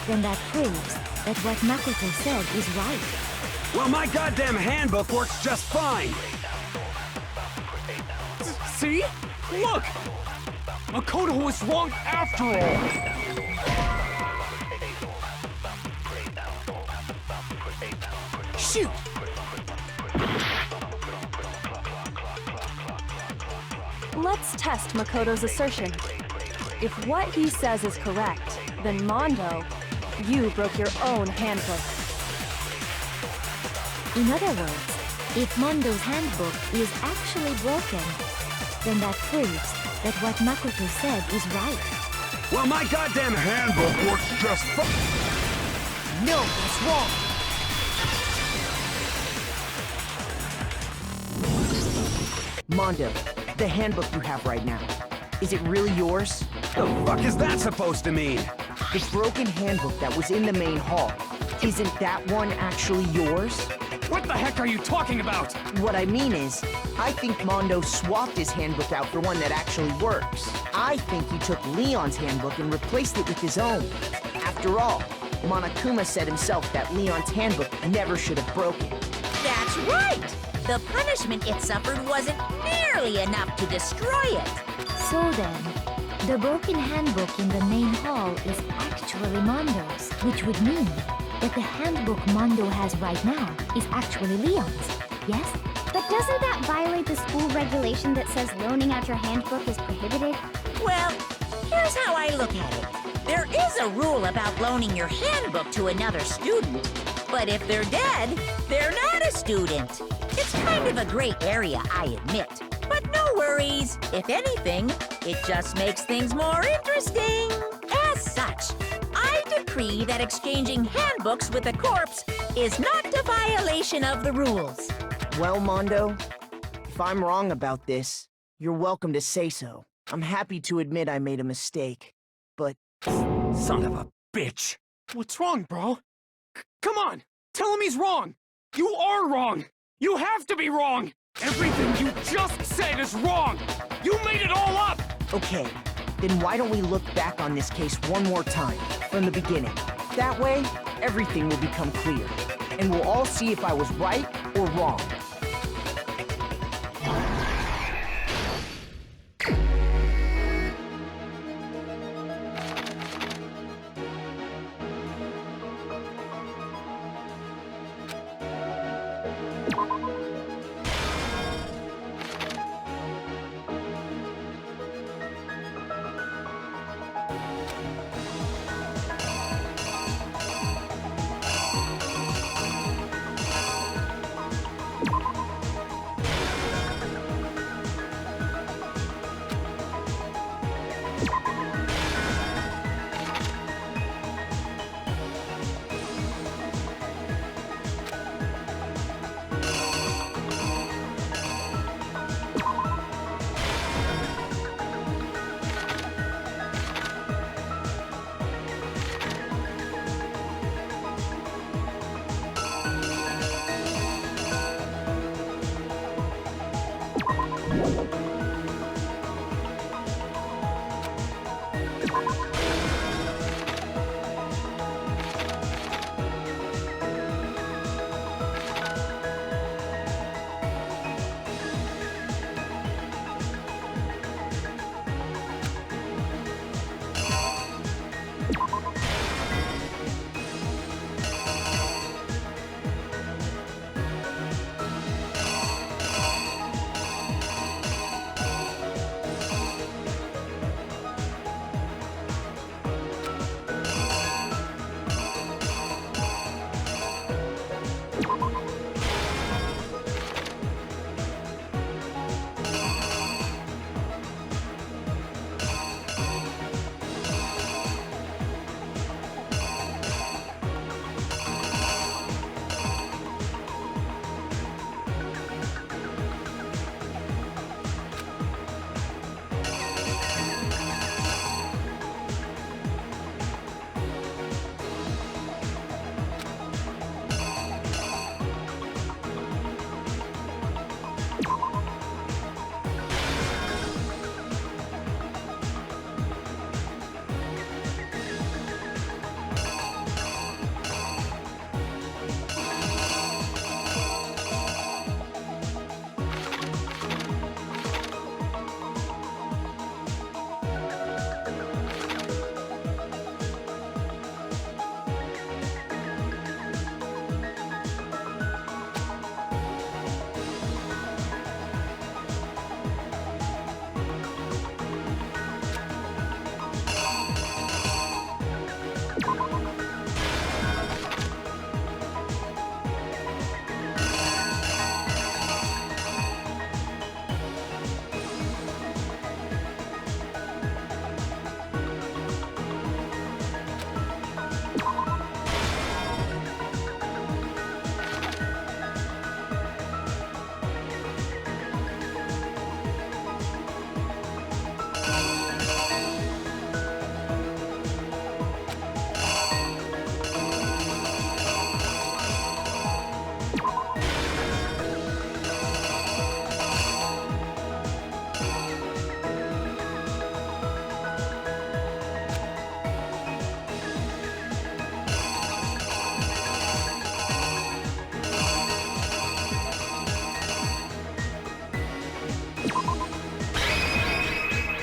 then that proves that what Makoto said is right. Well, my goddamn handbook works just fine! See? Look! Makoto was wrong after all! Shoot! Let's test Makoto's assertion. If what he says is correct, then Mondo, you broke your own handbook. In other words, if Mondo's handbook is actually broken, then that proves that what Makoto said is right. Well, my goddamn handbook works just fine. No, that's wrong. Mondo, the handbook you have right now, is it really yours? The fuck is that supposed to mean? The broken handbook that was in the main hall, isn't that one actually yours? What the heck are you talking about? What I mean is, I think Mondo swapped his handbook out for one that actually works. I think he took Leon's handbook and replaced it with his own. After all, Monokuma said himself that Leon's handbook never should have broken. That's right! The punishment it suffered wasn't nearly enough to destroy it. So then, the broken handbook in the main hall is actually Mondo's, which would mean that the handbook Mondo has right now is actually Leon's, yes? But doesn't that violate the school regulation that says loaning out your handbook is prohibited? Well, here's how I look at it. There is a rule about loaning your handbook to another student, but if they're dead, they're not a student. It's kind of a gray area, I admit. But no worries. If anything, it just makes things more interesting. As such, I decree that exchanging handbooks with a corpse is not a violation of the rules. Well, Mondo, if I'm wrong about this, you're welcome to say so. I'm happy to admit I made a mistake, but... Son of a bitch! What's wrong, bro? Come on! Tell him he's wrong! You are wrong! You have to be wrong! Everything you just said is wrong! You made it all up! Okay, then why don't we look back on this case one more time, from the beginning? That way, everything will become clear, and we'll all see if I was right or wrong.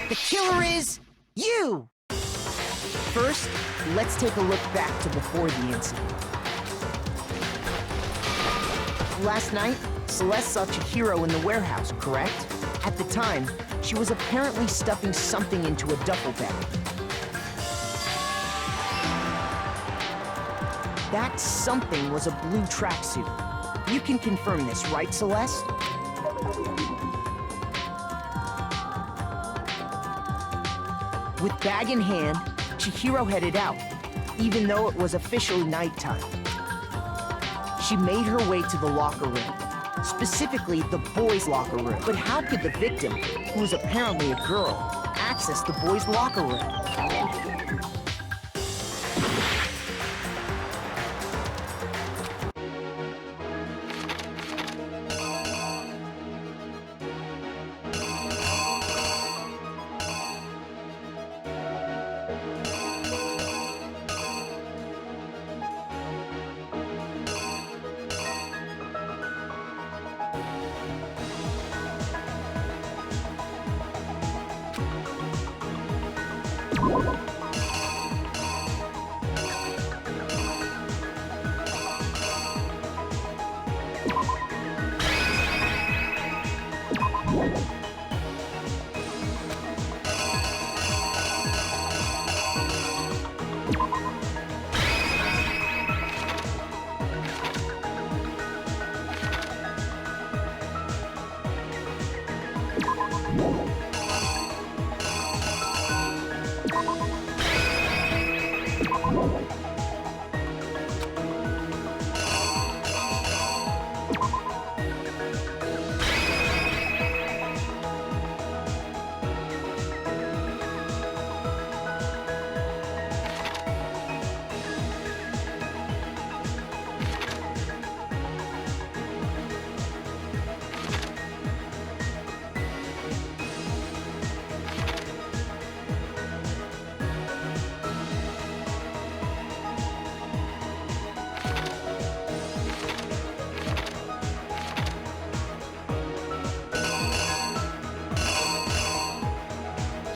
The killer is you! First, let's take a look back to before the incident. Last night, Celeste saw Chihiro in the warehouse, correct? At the time, she was apparently stuffing something into a duffel bag. That something was a blue tracksuit. You can confirm this, right, Celeste? With bag in hand, Chihiro headed out, even though it was officially nighttime. She made her way to the locker room, specifically the boys' locker room. But how could the victim, who was apparently a girl, access the boys' locker room?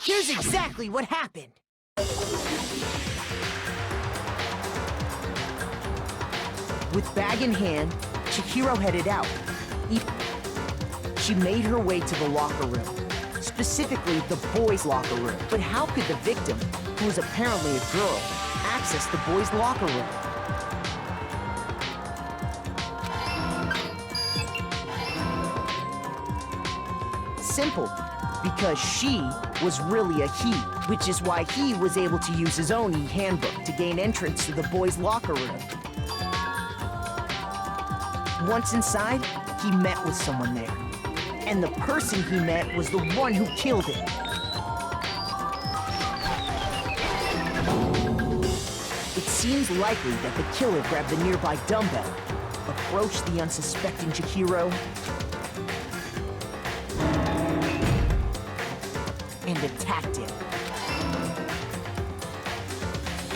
Here's exactly what happened. With bag in hand, Chihiro headed out. She made her way to the locker room, specifically the boys' locker room. But how could the victim, who was apparently a girl, access the boys' locker room? Simple, because she was really a he, which is why he was able to use his own e-handbook to gain entrance to the boys' locker room. Once inside, he met with someone there. And the person he met was the one who killed him. It seems likely that the killer grabbed the nearby dumbbell, approached the unsuspecting Chihiro, and attacked him.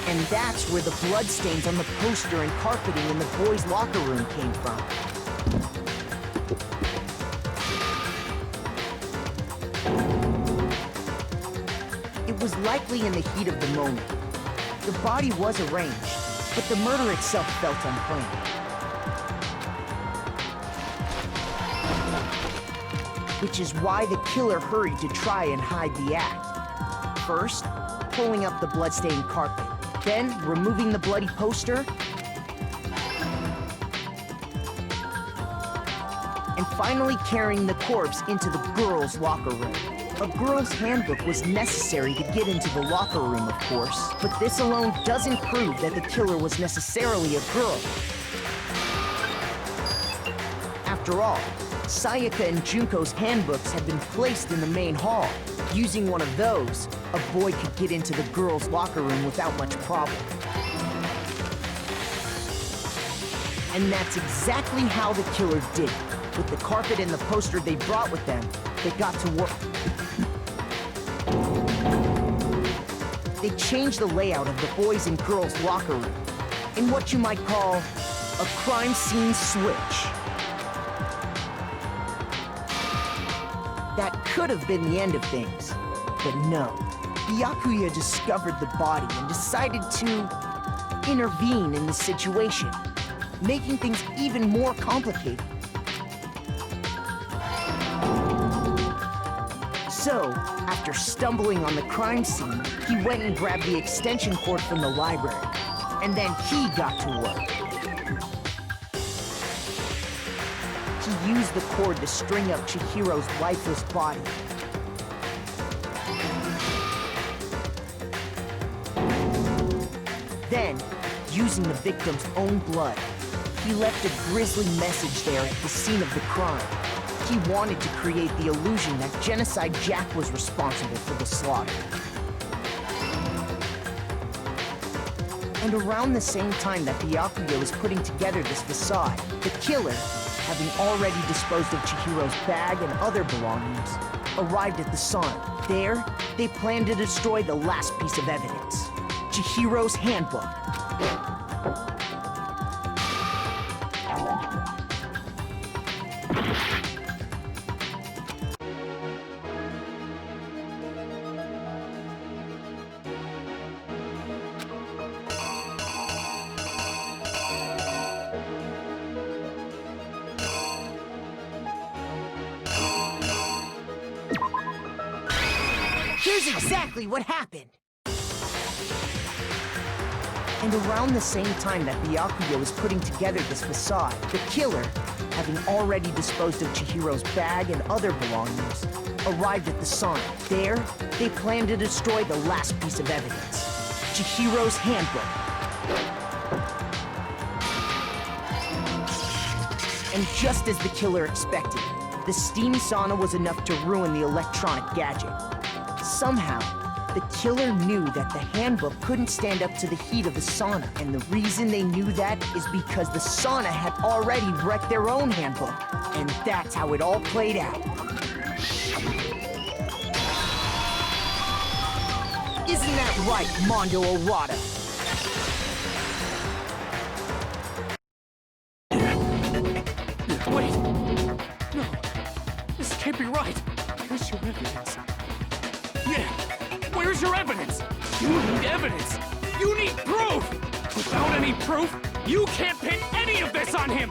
And that's where the bloodstains on the poster and carpeting in the boys' locker room came from. It was likely in the heat of the moment. The body was arranged, but the murder itself felt unplanned. Which is why the killer hurried to try and hide the act. First, pulling up the bloodstained carpet, then removing the bloody poster, and finally carrying the corpse into the girls' locker room. A girl's handbook was necessary to get into the locker room, of course, but this alone doesn't prove that the killer was necessarily a girl. After all, Sayaka and Junko's handbooks had been placed in the main hall. Using one of those, a boy could get into the girls' locker room without much problem. And that's exactly how the killer did it. With the carpet and the poster they brought with them, they got to work. They changed the layout of the boys' and girls' locker room in what you might call a crime scene switch. That could have been the end of things, But no, Byakuya discovered the body and decided to intervene in the situation, making things even more complicated. So, after stumbling on the crime scene, he went and grabbed the extension cord from the library, and then he got to work. He used the cord to string up Chihiro's lifeless body. Then, using the victim's own blood, he left a grisly message there at the scene of the crime. He wanted to create the illusion that Genocide Jack was responsible for the slaughter. And around the same time that Byakuya was putting together this facade, the killer, having already disposed of Chihiro's bag and other belongings, arrived at the sauna. There, they planned to destroy the last piece of evidence, Chihiro's handbook. Here's exactly what happened. And around the same time that Byakuya was putting together this facade, the killer, having already disposed of Chihiro's bag and other belongings, arrived at the sauna. There, they planned to destroy the last piece of evidence, Chihiro's handbook. And just as the killer expected, the steamy sauna was enough to ruin the electronic gadget. Somehow, the killer knew that the handbook couldn't stand up to the heat of the sauna, and the reason they knew that is because the sauna had already wrecked their own handbook, and that's how it all played out. Isn't that right, Mondo Arata? Wait! No, this can't be right. Where's your evidence? Yeah, where's your evidence? You need evidence. You need proof. Without any proof, you can't pin any of this on him.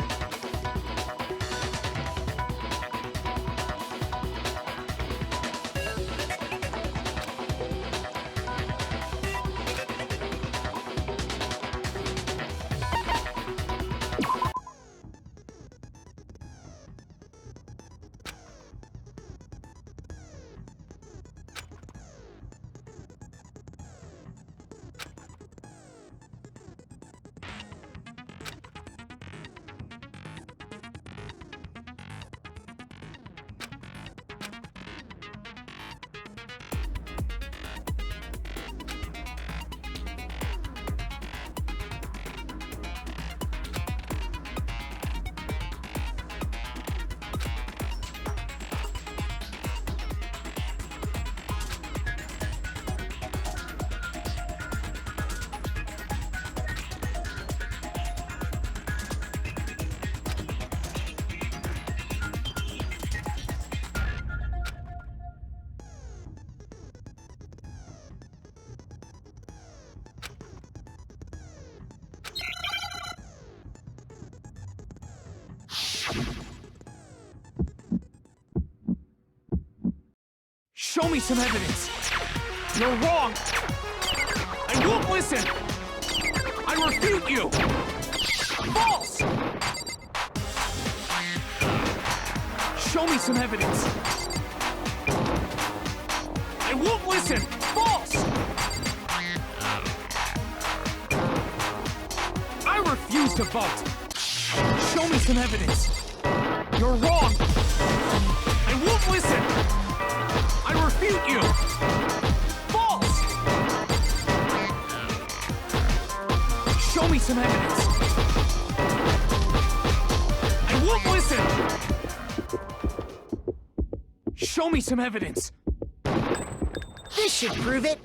Show me some evidence. You're wrong. I won't listen. I refute you. False. Show me some evidence. I won't listen. False. I refuse to vote. Show me some evidence. You're wrong. I won't listen. I refute you! False! Show me some evidence! I won't listen! Show me some evidence! This should prove it!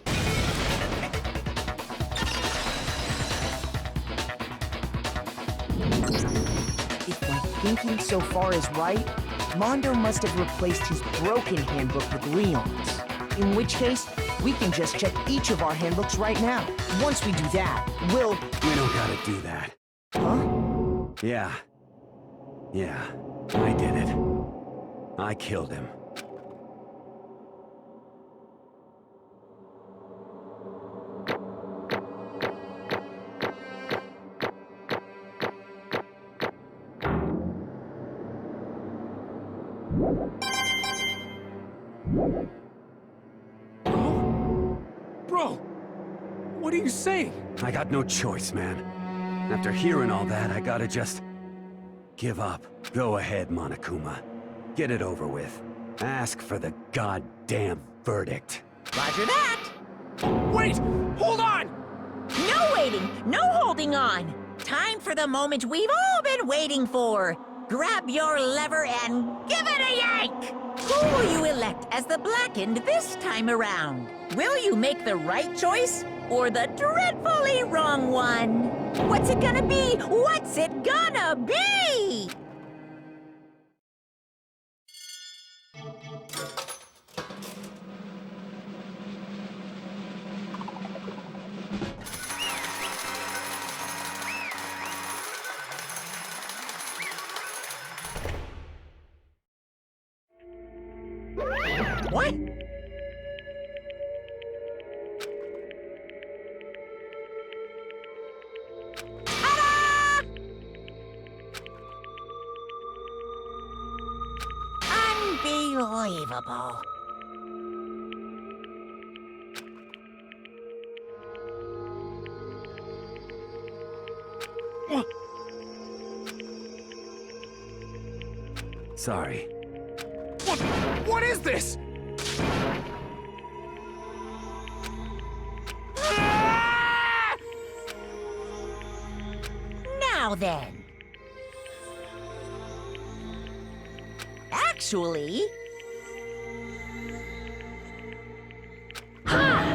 If my thinking so far is right, Mondo must have replaced his broken handbook with Leon's. In which case, we can just check each of our handbooks right now. Once we do that, we'll... We don't gotta do that. Huh? Yeah. Yeah, I did it. I killed him. Bro, what are you saying? I got no choice, man. After hearing all that, I gotta just... give up. Go ahead, Monokuma. Get it over with. Ask for the goddamn verdict. Roger that. Wait! Hold on! No waiting, no holding on. Time for the moment we've all been waiting for. Grab your lever and give it a yank! Who will you elect as the Blackened this time around? Will you make the right choice or the dreadfully wrong one? What's it gonna be? What's it gonna be? What? Ta-da! Unbelievable. Sorry. What is this? Now then. Actually... Ha!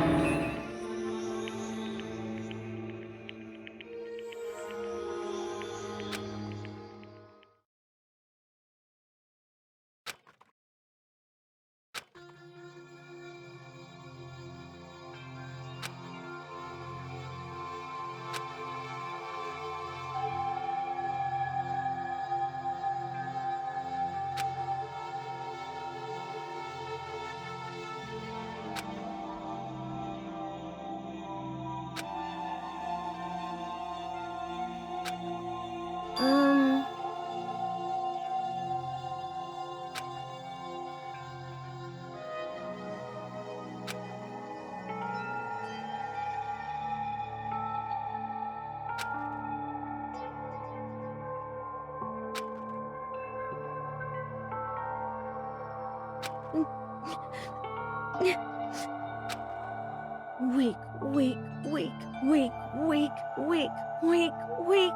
Weak, weak, weak, weak, weak, weak, weak, weak.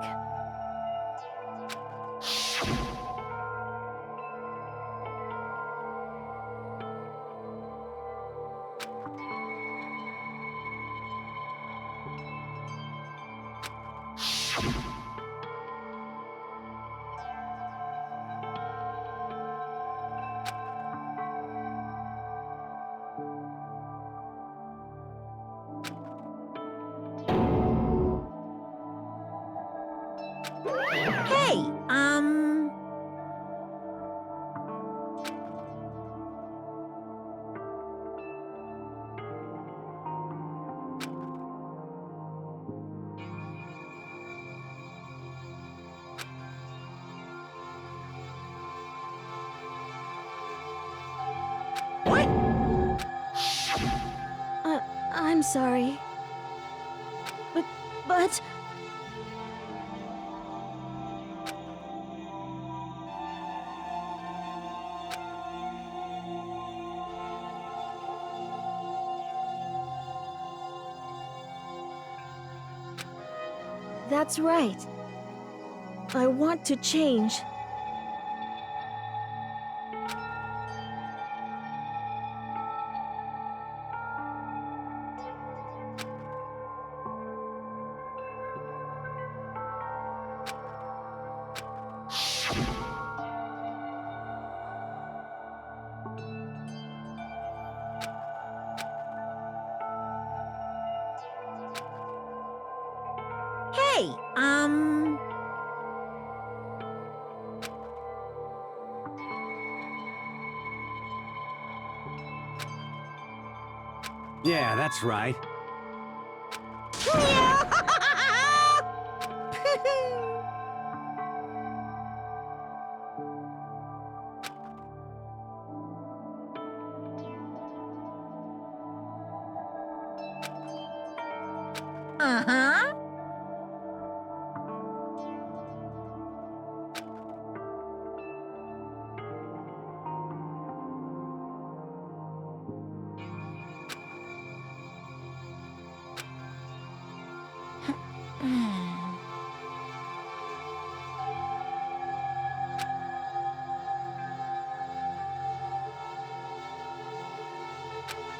Hey, What? I'm sorry. But... That's right. I want to change. Hey, Yeah, that's right. Uh-huh.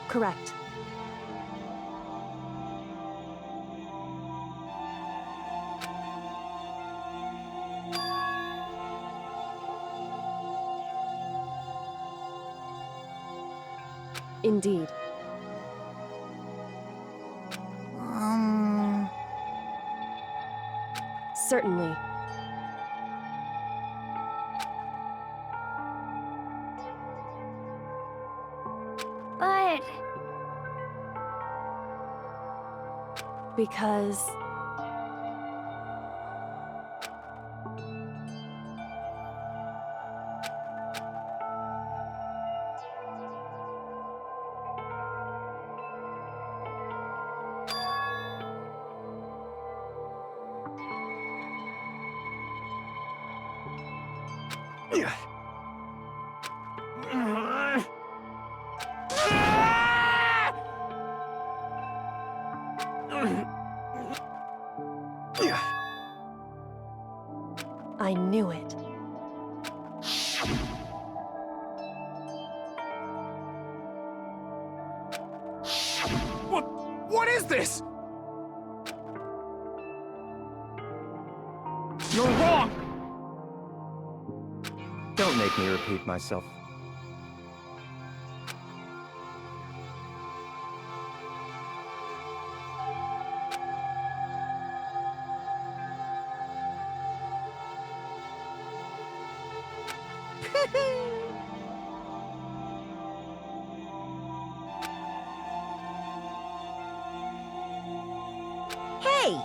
Correct. Indeed. Certainly. But... Because... I knew it. What is this? You're wrong! Don't make me repeat myself. Hey,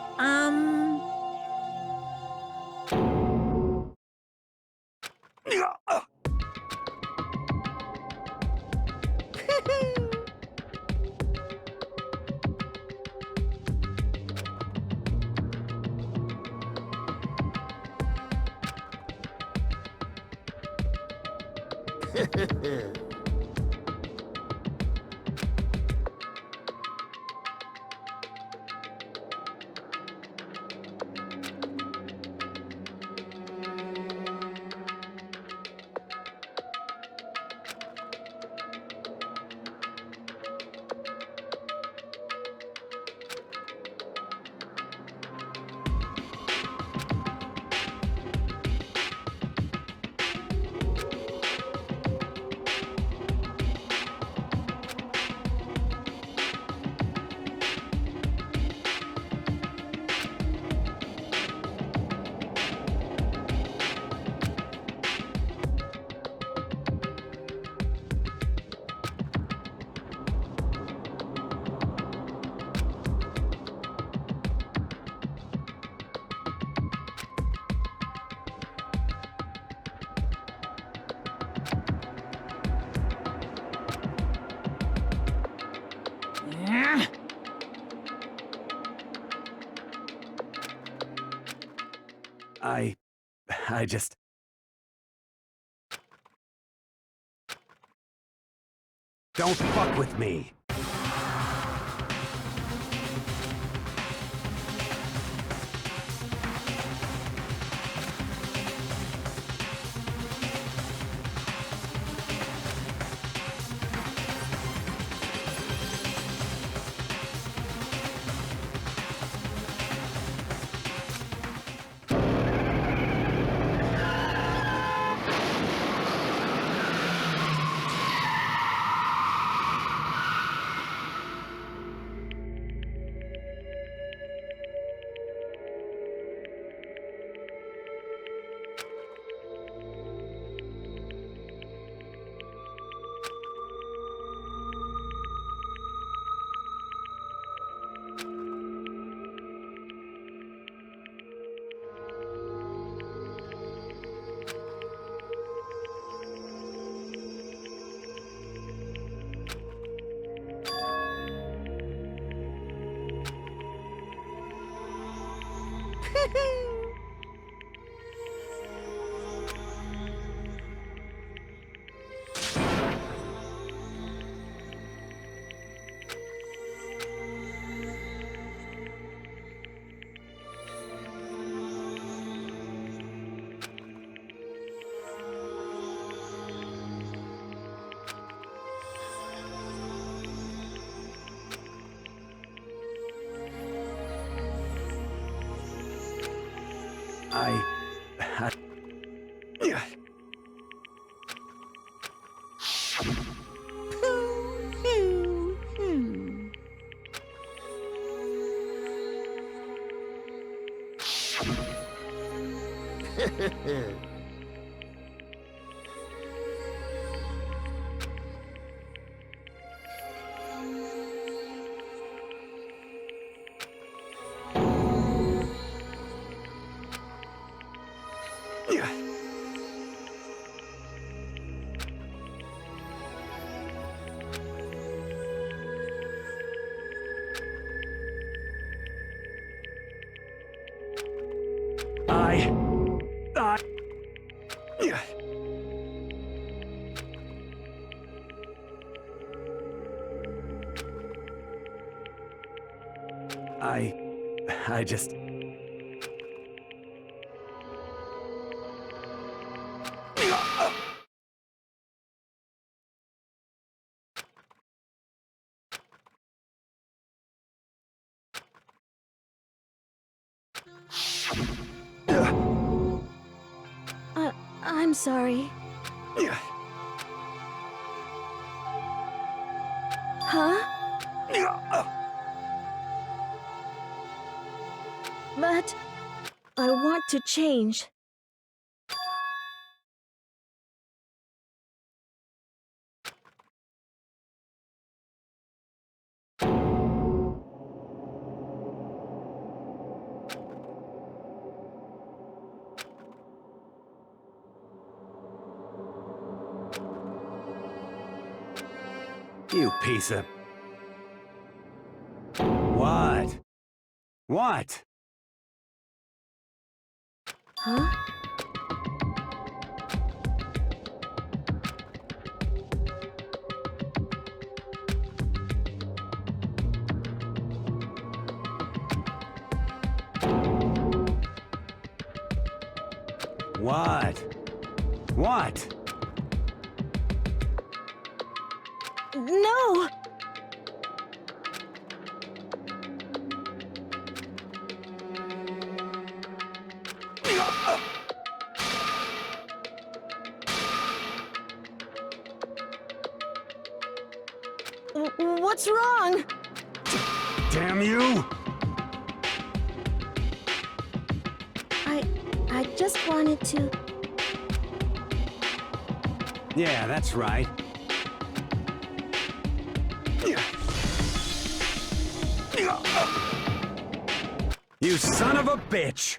I just... Don't fuck with me! I just... I'm sorry. Huh? But I want to change. You piece of... What? What? Huh? What? What? No! What's wrong? Damn you! I just wanted to... Yeah, that's right. You son of a bitch!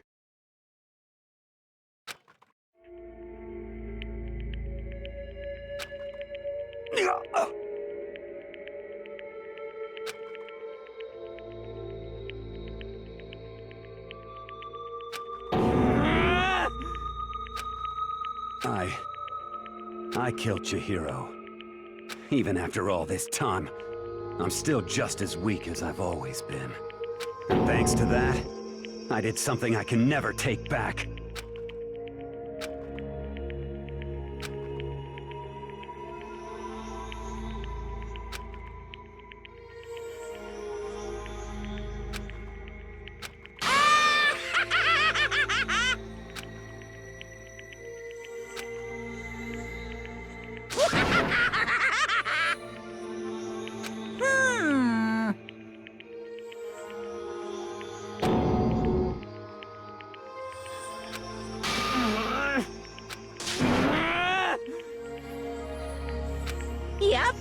I killed Chihiro. Even after all this time, I'm still just as weak as I've always been. And thanks to that, I did something I can never take back. Yep.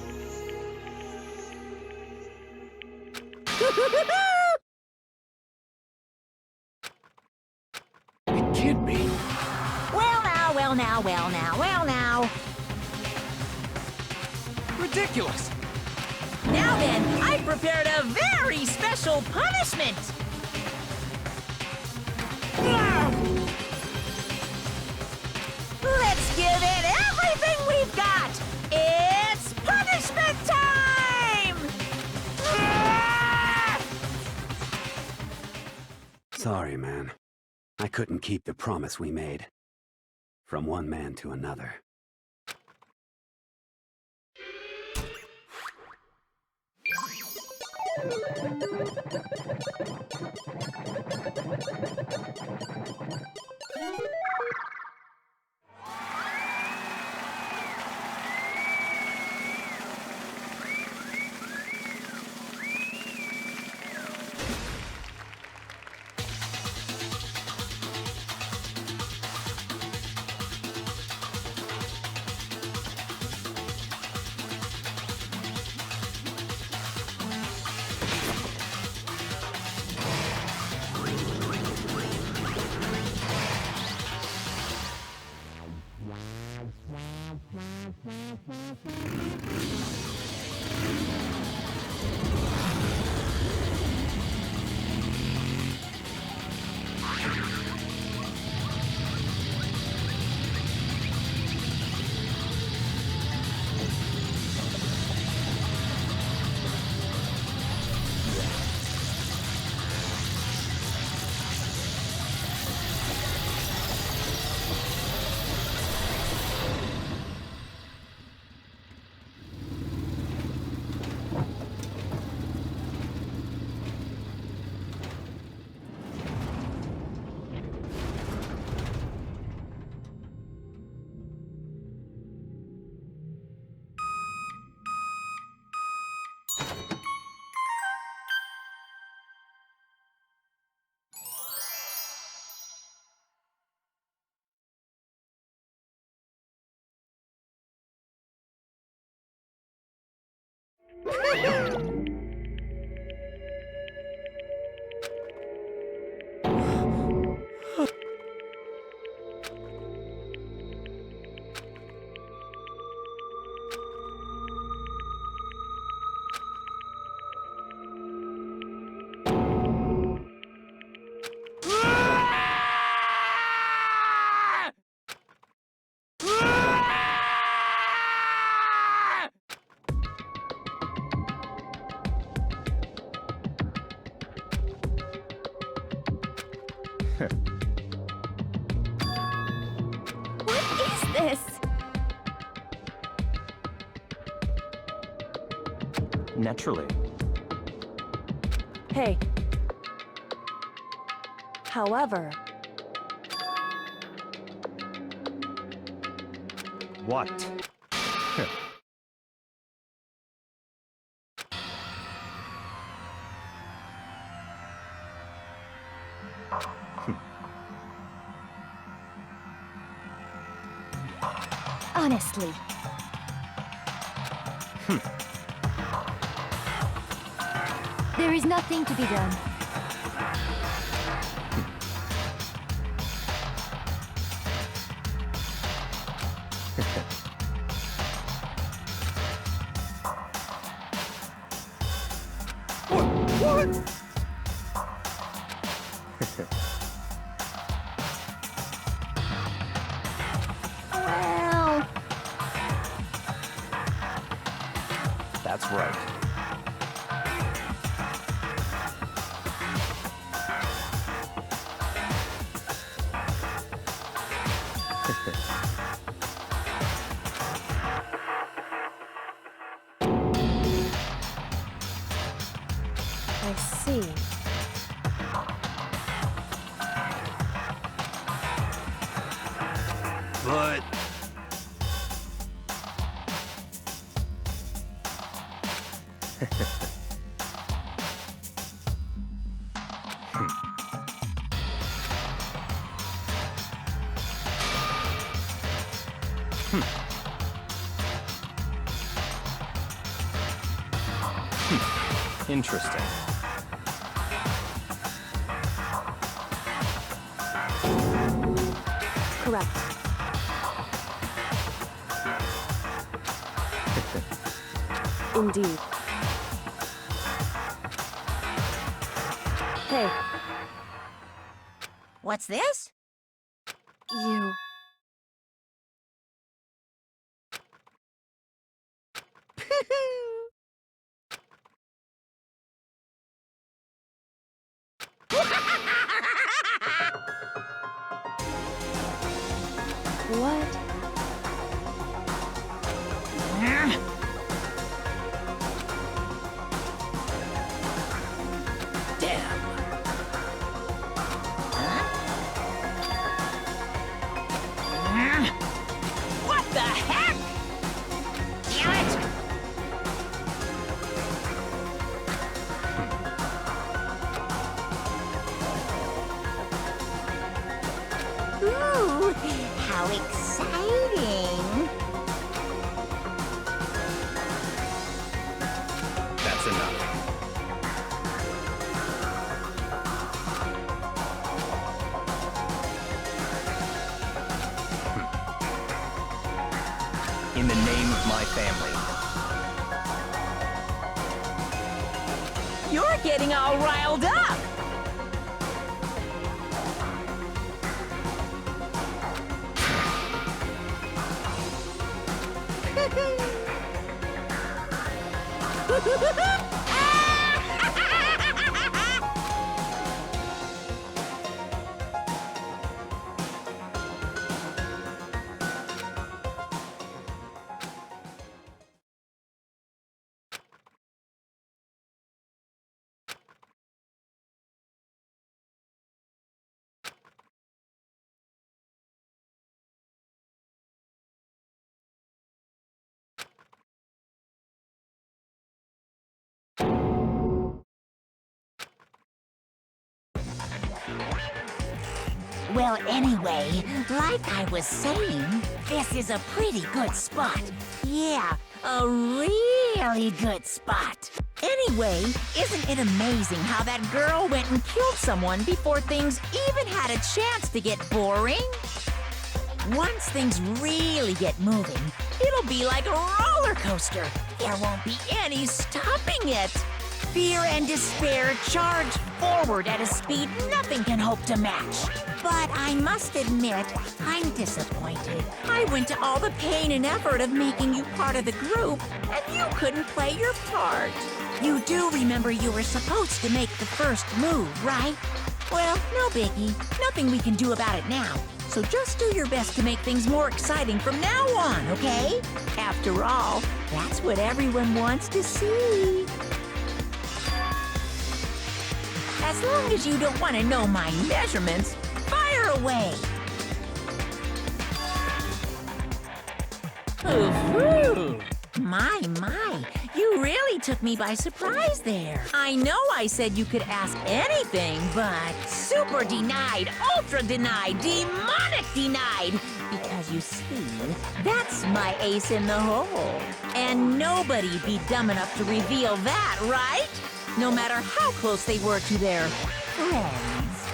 You kid me. Well now. Ridiculous. Now then, I prepared a very special punishment. we've got. It's punishment time! Sorry, man. I couldn't keep the promise we made. From one man to another. What is this? Naturally. Hey. However, What? Honestly. There is nothing to be done. Well, That's right. I see. But... Interesting. Correct. Indeed. Hey, What's this? you... How exciting! That's enough. In the name of my family. You're getting all riled up! Well, anyway, like I was saying, this is a pretty good spot. Yeah, a really good spot. Anyway, isn't it amazing how that girl went and killed someone before things even had a chance to get boring? Once things really get moving, it'll be like a roller coaster. There won't be any stopping it. Fear and despair charge forward at a speed nothing can hope to match. But I must admit, I'm disappointed. I went to all the pain and effort of making you part of the group, and you couldn't play your part. You do remember you were supposed to make the first move, right? Well, no biggie. Nothing we can do about it now. So just do your best to make things more exciting from now on, okay? After all, that's what everyone wants to see. As long as you don't want to know my measurements, fire away! Ooh, my, you really took me by surprise there. I know I said you could ask anything, but super denied, ultra denied, demonic denied. Because you see, that's my ace in the hole. And nobody'd be dumb enough to reveal that, right? No matter how close they were to their friends.